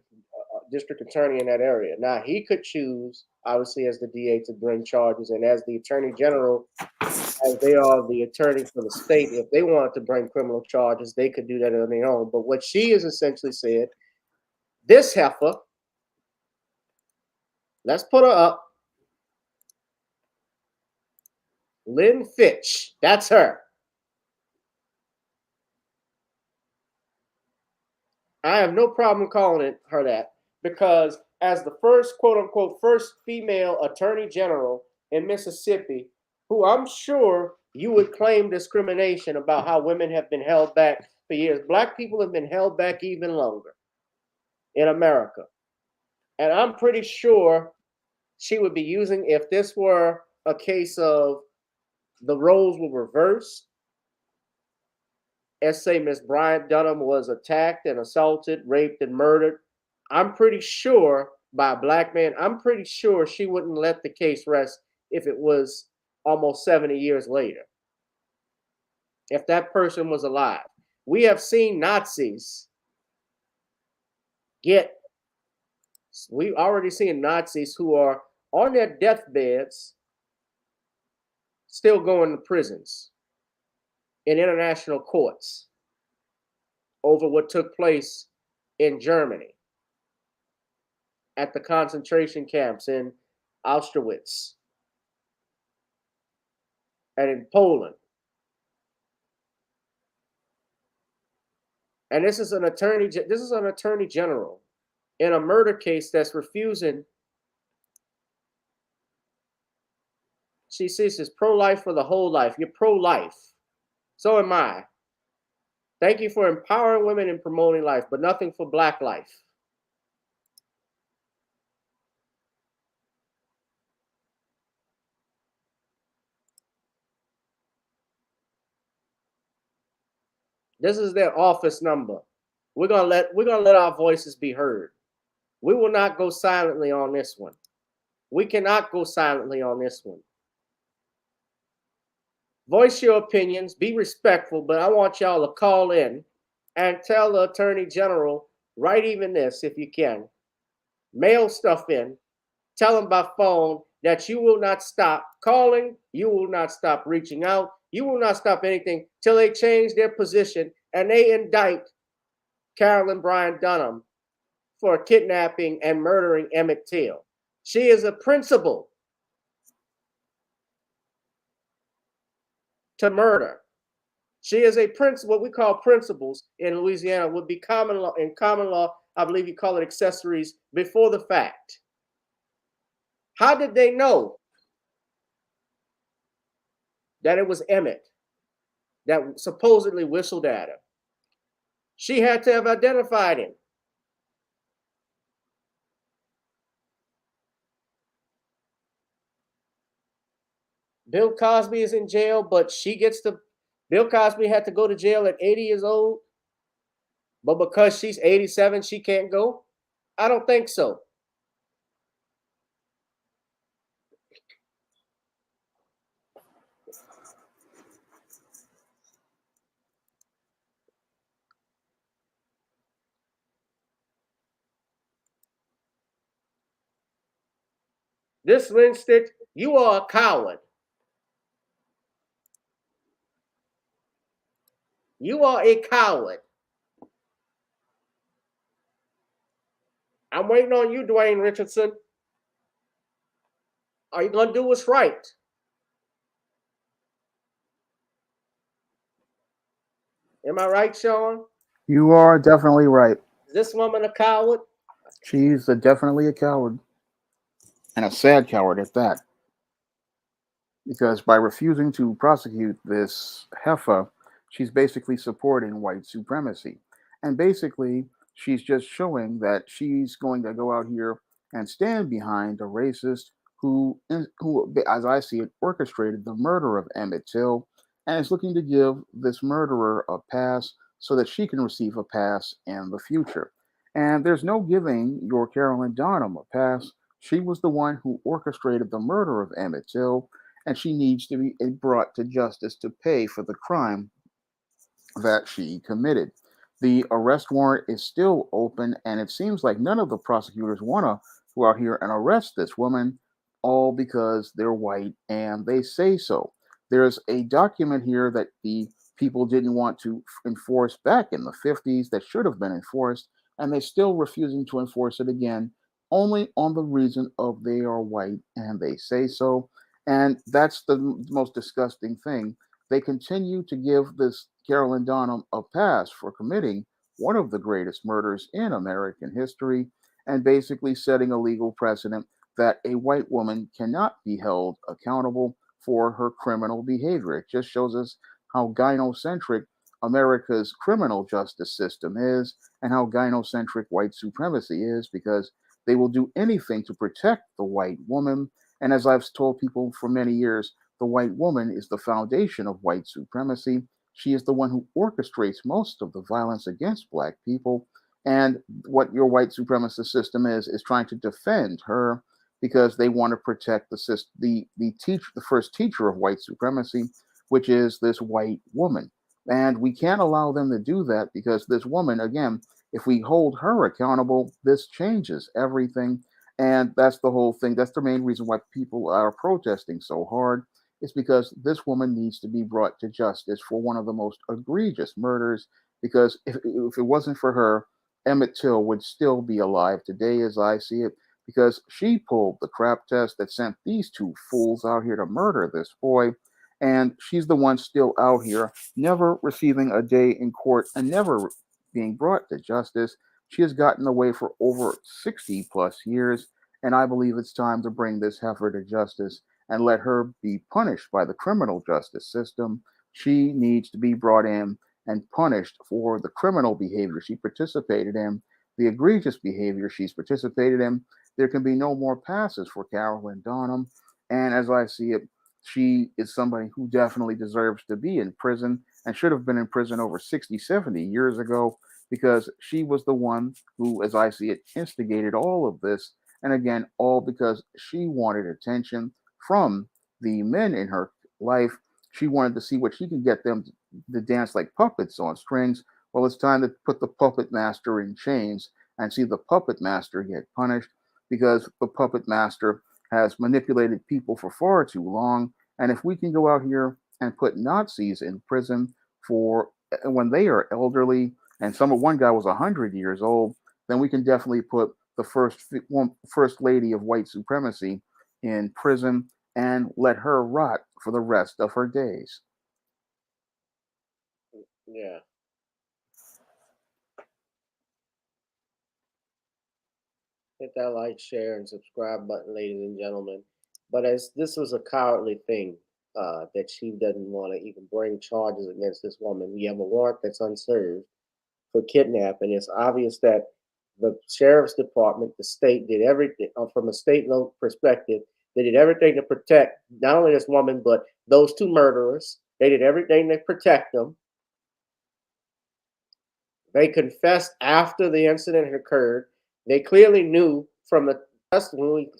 district attorney in that area. Now, he could choose, obviously, as the DA to bring charges, and as the attorney general, as they are the attorney for the state, if they wanted to bring criminal charges, they could do that on their own. But what she has essentially said, this heifer, let's put her up, Lynn Fitch, that's her. I have no problem calling her that, because as the first, quote unquote, first female attorney general in Mississippi, who I'm sure you would claim discrimination about how women have been held back for years. Black people have been held back even longer in America. And I'm pretty sure she would be using, if this were a case of the roles were reversed, as say Miss Bryant-Dunham was attacked and assaulted, raped and murdered, I'm pretty sure by a black man, I'm pretty sure she wouldn't let the case rest if it was almost 70 years later. If that person was alive. We have seen Nazis we've already seen Nazis who are on their deathbeds still going to prisons in international courts over what took place in Germany at the concentration camps in Auschwitz and in Poland. And this is an attorney general in a murder case that's refusing. She says it's pro-life for the whole life. You're pro-life. So am I. Thank you for empowering women and promoting life, but nothing for black life. This is their office number. We're gonna let our voices be heard. We will not go silently on this one. We cannot go silently on this one. Voice your opinions, be respectful, but I want y'all to call in and tell the Attorney General, write even this if you can. Mail stuff in. Tell them by phone that you will not stop calling, you will not stop reaching out, you will not stop anything till they change their position and they indict Carolyn Bryant-Dunham for kidnapping and murdering Emmitt Till. She is a principal to murder. She is a principal. What we call principals in Louisiana would be common law. In common law, I believe you call it accessories before the fact. How did they know that it was Emmitt that supposedly whistled at her? She had to have identified him. Bill Cosby is in jail, but Bill Cosby had to go to jail at 80 years old, but because she's 87, she can't go? I don't think so. This Lynn Fitch, you are a coward. You are a coward. I'm waiting on you, Dwayne Richardson. Are you going to do what's right? Am I right, Shawn? You are definitely right. Is this woman a coward? She's definitely a coward. And a sad coward at that. Because by refusing to prosecute this heifer, she's basically supporting white supremacy. And basically, she's just showing that she's going to go out here and stand behind a racist who, as I see it, orchestrated the murder of Emmitt Till and is looking to give this murderer a pass so that she can receive a pass in the future. And there's no giving your Carolyn Dunham a pass. She was the one who orchestrated the murder of Emmitt Till, and she needs to be brought to justice to pay for the crime that she committed. The arrest warrant is still open, and it seems like none of the prosecutors want to go out here and arrest this woman, all because they're white and they say so. There's a document here that the people didn't want to enforce back in the 50s that should have been enforced, and they're still refusing to enforce it again, only on the reason of they are white and they say so. And that's the most disgusting thing. They continue to give this Carolyn Dunham a pass for committing one of the greatest murders in American history and basically setting a legal precedent that a white woman cannot be held accountable for her criminal behavior. It just shows us how gynocentric America's criminal justice system is and how gynocentric white supremacy is, because they will do anything to protect the white woman. And as I've told people for many years, the white woman is the foundation of white supremacy. She is the one who orchestrates most of the violence against black people. And what your white supremacist system is trying to defend her because they want to protect the system, the first teacher of white supremacy, which is this white woman. And we can't allow them to do that, because this woman, again, if we hold her accountable, this changes everything. And that's the whole thing. That's the main reason why people are protesting so hard. It's because this woman needs to be brought to justice for one of the most egregious murders. Because if it wasn't for her, Emmitt Till would still be alive today, as I see it, because she pulled the crap test that sent these two fools out here to murder this boy. And she's the one still out here, never receiving a day in court and never being brought to justice. She has gotten away for over 60 plus years, and I believe it's time to bring this heifer to justice and let her be punished by the criminal justice system. She needs to be brought in and punished for the criminal behavior she participated in, the egregious behavior she's participated in. There can be no more passes for Carolyn Dunham. And as I see it, she is somebody who definitely deserves to be in prison and should have been in prison over 60, 70 years ago, because she was the one who, as I see it, instigated all of this. And again, all because she wanted attention from the men in her life. she wanted to see what she could get them to dance like puppets on strings. Well, it's time to put the puppet master in chains and see the puppet master get punished because the puppet master has manipulated people for far too long. And if we can go out here and put Nazis in prison for when they are elderly, and one guy was 100 years old, then we can definitely put the first lady of white supremacy in prison and let her rot for the rest of her days. Yeah. Hit that like, share, and subscribe button, ladies and gentlemen. But as this was a cowardly thing, that she doesn't want to even bring charges against this woman. We have a warrant that's unserved for kidnapping. It's obvious that the sheriff's department, the state, did everything from a state perspective. They did everything to protect not only this woman, but those two murderers. They did everything to protect them. They confessed after the incident had occurred. They clearly knew from the testimony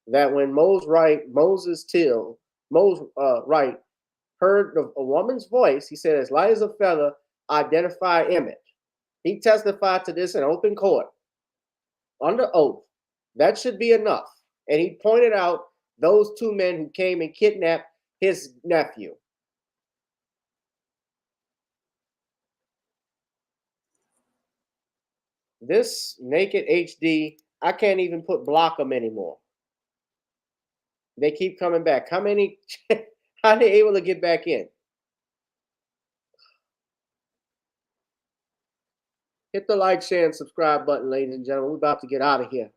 that when Moses Till Wright heard a woman's voice, he said, "As light as a feather, identify Emmitt." He testified to this in open court under oath. That should be enough. And he pointed out those two men who came and kidnapped his nephew. This naked HD, I can't even block them anymore. They keep coming back. How are they able to get back in? Hit the like, share, and subscribe button, ladies and gentlemen. We're about to get out of here.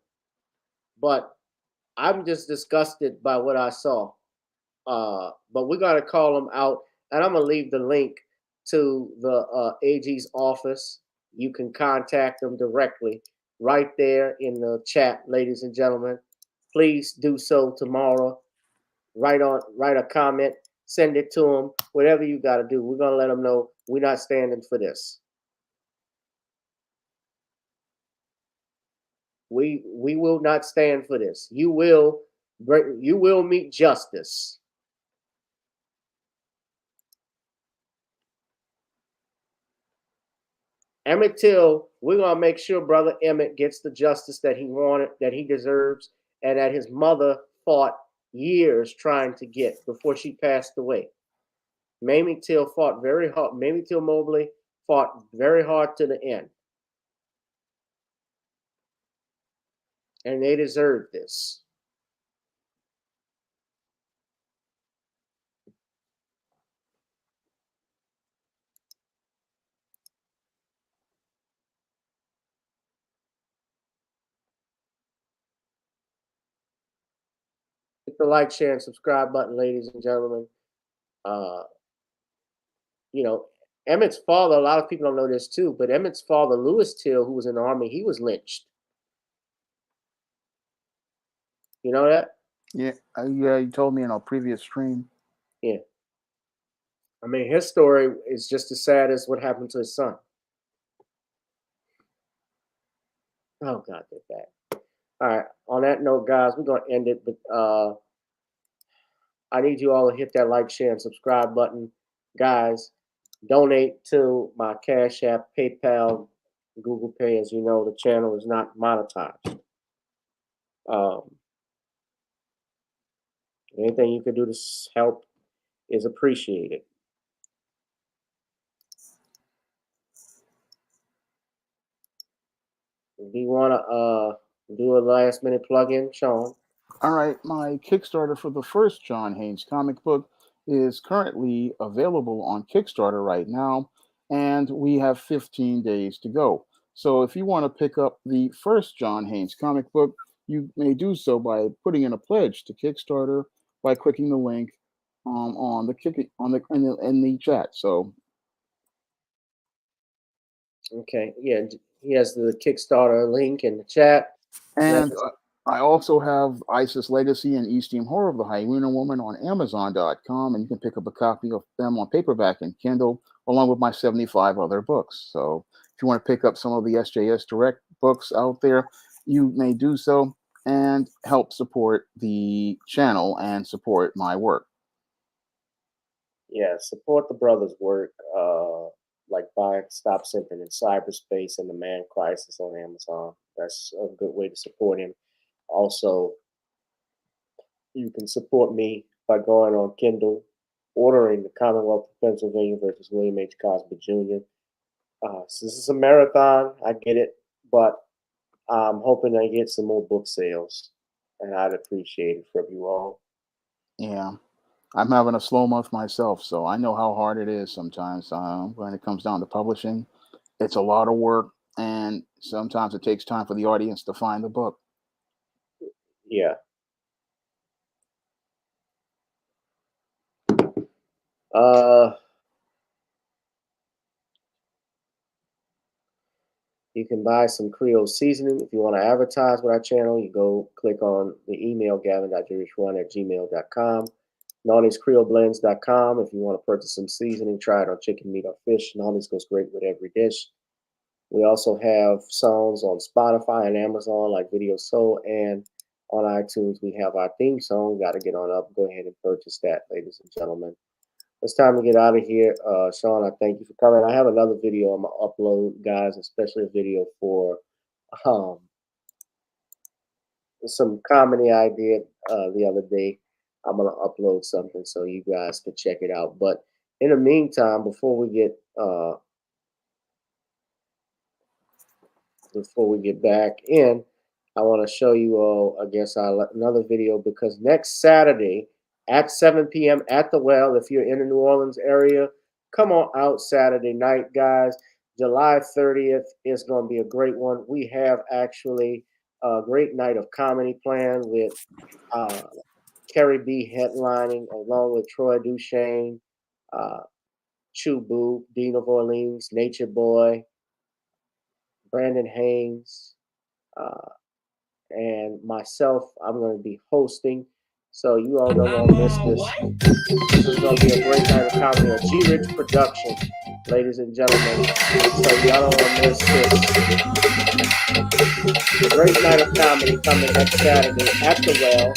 But I'm just disgusted by what I saw. But we're going to call them out. And I'm going to leave the link to the AG's office. You can contact them directly right there in the chat, ladies and gentlemen. Please do so tomorrow. Write a comment, send it to them, whatever you got to do. We're going to let them know we're not standing for this. We will not stand for this. You will meet justice. Emmitt Till, we're gonna make sure brother Emmitt gets the justice that he wanted, that he deserves, and that his mother fought years trying to get before she passed away. Mamie Till fought very hard. Mamie Till Mobley fought very hard to the end. And they deserve this. Hit the like, share, and subscribe button, ladies and gentlemen. You know, Emmitt's father, a lot of people don't know this too, but Emmitt's father, Louis Till, who was in the Army, he was lynched. You know that? Yeah, you told me in a previous stream. Yeah. I mean, his story is just as sad as what happened to his son. Oh, God, did that. All right. On that note, guys, we're going to end it. But I need you all to hit that like, share, and subscribe button. Guys, donate to my Cash App, PayPal, Google Pay. As you know, the channel is not monetized. Anything you can do to help is appreciated. Do you want to do a last minute plug-in, Shawn? All right, my Kickstarter for the first John Haynes comic book is currently available on Kickstarter right now, and we have 15 days to go. So if you want to pick up the first John Haynes comic book, you may do so by putting in a pledge to Kickstarter by clicking the link in the chat. So, okay, yeah, he has the Kickstarter link in the chat. And I also have ISIS Legacy and East Horror of the Hyena Woman on Amazon.com, and you can pick up a copy of them on paperback and Kindle, along with my 75 other books. So if you want to pick up some of the SJS Direct books out there, you may do so and help support the channel and support my work. Yeah, support the brother's work, like buy Stop Simping in Cyberspace and The Man Crisis on Amazon. That's a good way to support him. Also, you can support me by going on Kindle, ordering The Commonwealth of Pennsylvania versus William H. Cosby Jr. So this is a marathon, I get it, but I'm hoping I get some more book sales, and I'd appreciate it from you all. Yeah. I'm having a slow month myself, so I know how hard it is sometimes when it comes down to publishing. It's a lot of work, and sometimes it takes time for the audience to find the book. Yeah. You can buy some Creole seasoning. If you want to advertise with our channel, you go click on the email gavin.jewishrun@gmail.com. Naughty'sCreoleBlends.com. If you want to purchase some seasoning, try it on chicken, meat, or fish. Naughty's goes great with every dish. We also have songs on Spotify and Amazon like Video Soul, and on iTunes we have our theme song. Got to get on up. Go ahead and purchase that, ladies and gentlemen. It's time to get out of here. Shawn, I thank you for coming. I have another video I'm going to upload, guys, especially a video for some comedy I did the other day. I'm going to upload something so you guys can check it out. But in the meantime, before we get back in, I want to show you all, I guess, another video, because next Saturday at 7 p.m. at the Well, if you're in the New Orleans area, come on out Saturday night, guys. July 30th is going to be a great one. We have actually a great night of comedy planned with Carrie B headlining, along with Troy Duchesne, Chubu, Dean of Orleans, Nature Boy, Brandon Haynes, and myself. I'm going to be hosting, so you all don't want to miss this. This is going to be a great night of comedy, a G-Rich production, ladies and gentlemen. So y'all don't want to miss this. A great night of comedy coming next Saturday at the Well.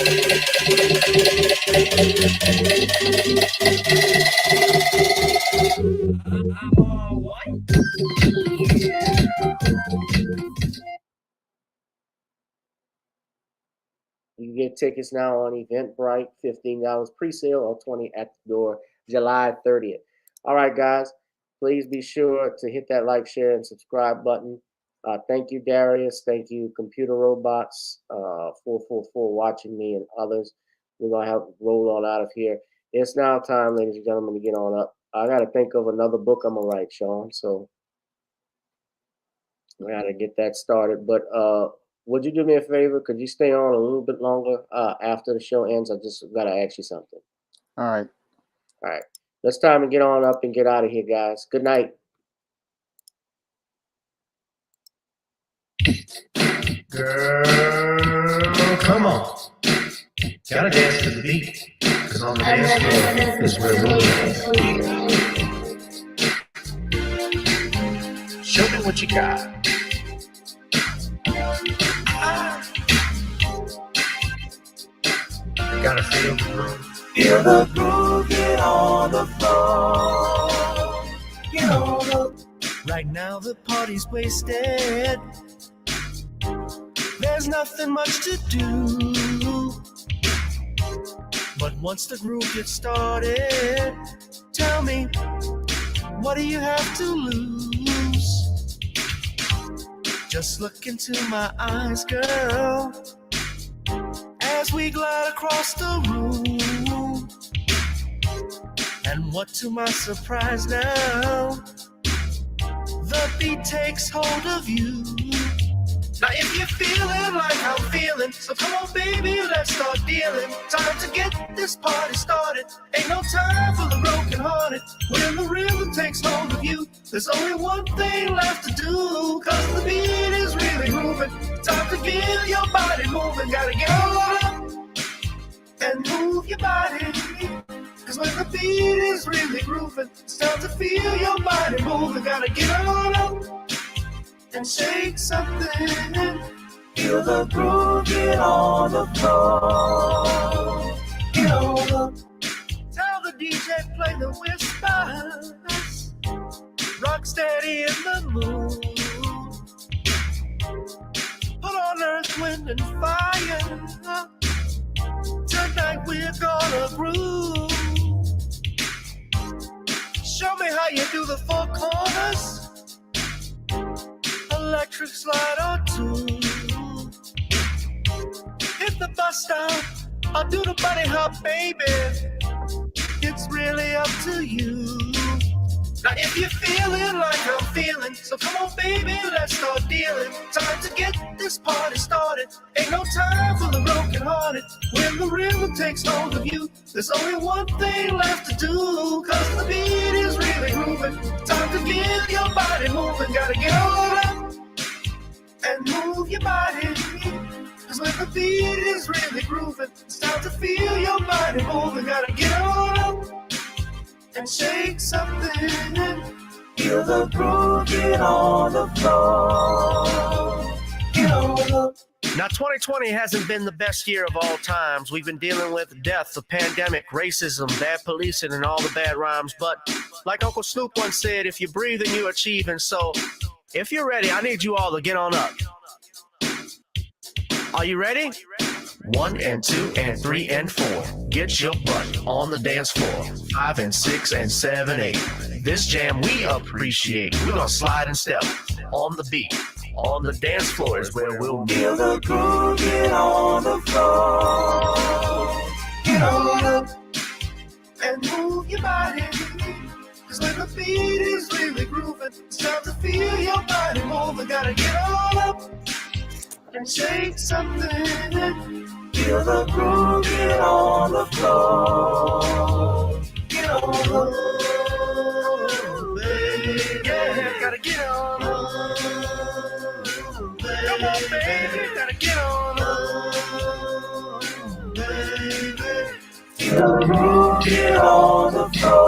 You can get tickets now on Eventbrite, $15 pre-sale or $20 at the door, July 30th. All right, guys, please be sure to hit that like, share, and subscribe button. Thank you, Darius. Thank you, Computer Robots, 444 watching me, and others. We're going to have to roll on out of here. It's now time, ladies and gentlemen, to get on up. I got to think of another book I'm going to write, Shawn, so we got to get that started. But would you do me a favor? Could you stay on a little bit longer after the show ends? I just got to ask you something. All right. All right. It's time to get on up and get out of here, guys. Good night. Girl, come on. Gotta dance to the beat. Cause on the dance floor is where we're at. Show me what you got. Gotta feel the groove. Feel the groove, get on the floor. Get on the. Right now the party's wasted. There's nothing much to do. But once the groove gets started, tell me, what do you have to lose? Just look into my eyes, girl, as we glide across the room. And what to my surprise now, the beat takes hold of you. Now if you're feeling like I'm feeling, so come on baby, let's start dealing. Time to get this party started. Ain't no time for the broken hearted. When the rhythm takes hold of you, there's only one thing left to do. Cause the beat is really moving. Time to get your body moving. Gotta get on up and move your body. Cause when the beat is really grooving, it's time to feel your body moving. Gotta get on up and shake something. Feel the groove, get on the floor. Get on the. Tell the DJ DJ play the whispers. Rock steady in the mood. Put on earth, wind, and fire. Tonight we're gonna groove. Show me how you do the four corners. Electric slide or two. Hit the bus stop. I'll do the bunny hop, baby. It's really up to you. Now if you're feeling like I'm feeling, so come on baby, let's start dealing. Time to get this party started. Ain't no time for the broken hearted. When the rhythm takes hold of you, there's only one thing left to do. Cause the beat is really grooving. Time to get your body moving. Gotta get on up and move your body. Cause when the beat is really grooving, it's time to feel your body moving. Gotta get on up and shake something. Feel the groove, get on the floor. Get on the. Now 2020 hasn't been the best year of all times. We've been dealing with death, the pandemic, racism, bad policing, and all the bad rhymes. But like Uncle Snoop once said, if you breathe and you achieve. And so if you're ready, I need you all to get on up. Are you ready? 1 and 2 and 3 and 4. Get your butt on the dance floor. 5 and 6 and 7, 8. This jam we appreciate. We're gonna slide and step on the beat. On the dance floor is where we'll feel the groove. Get on the floor. Get on up and move your body. Cause when the beat is really grooving, it's time to feel your body moving. Gotta get on up and shake something. Feel the groove, get on the floor. Get on the floor, baby. Yeah, gotta get on the floor, baby. Come on, baby, gotta get on the floor, baby. Feel the groove, get on the floor.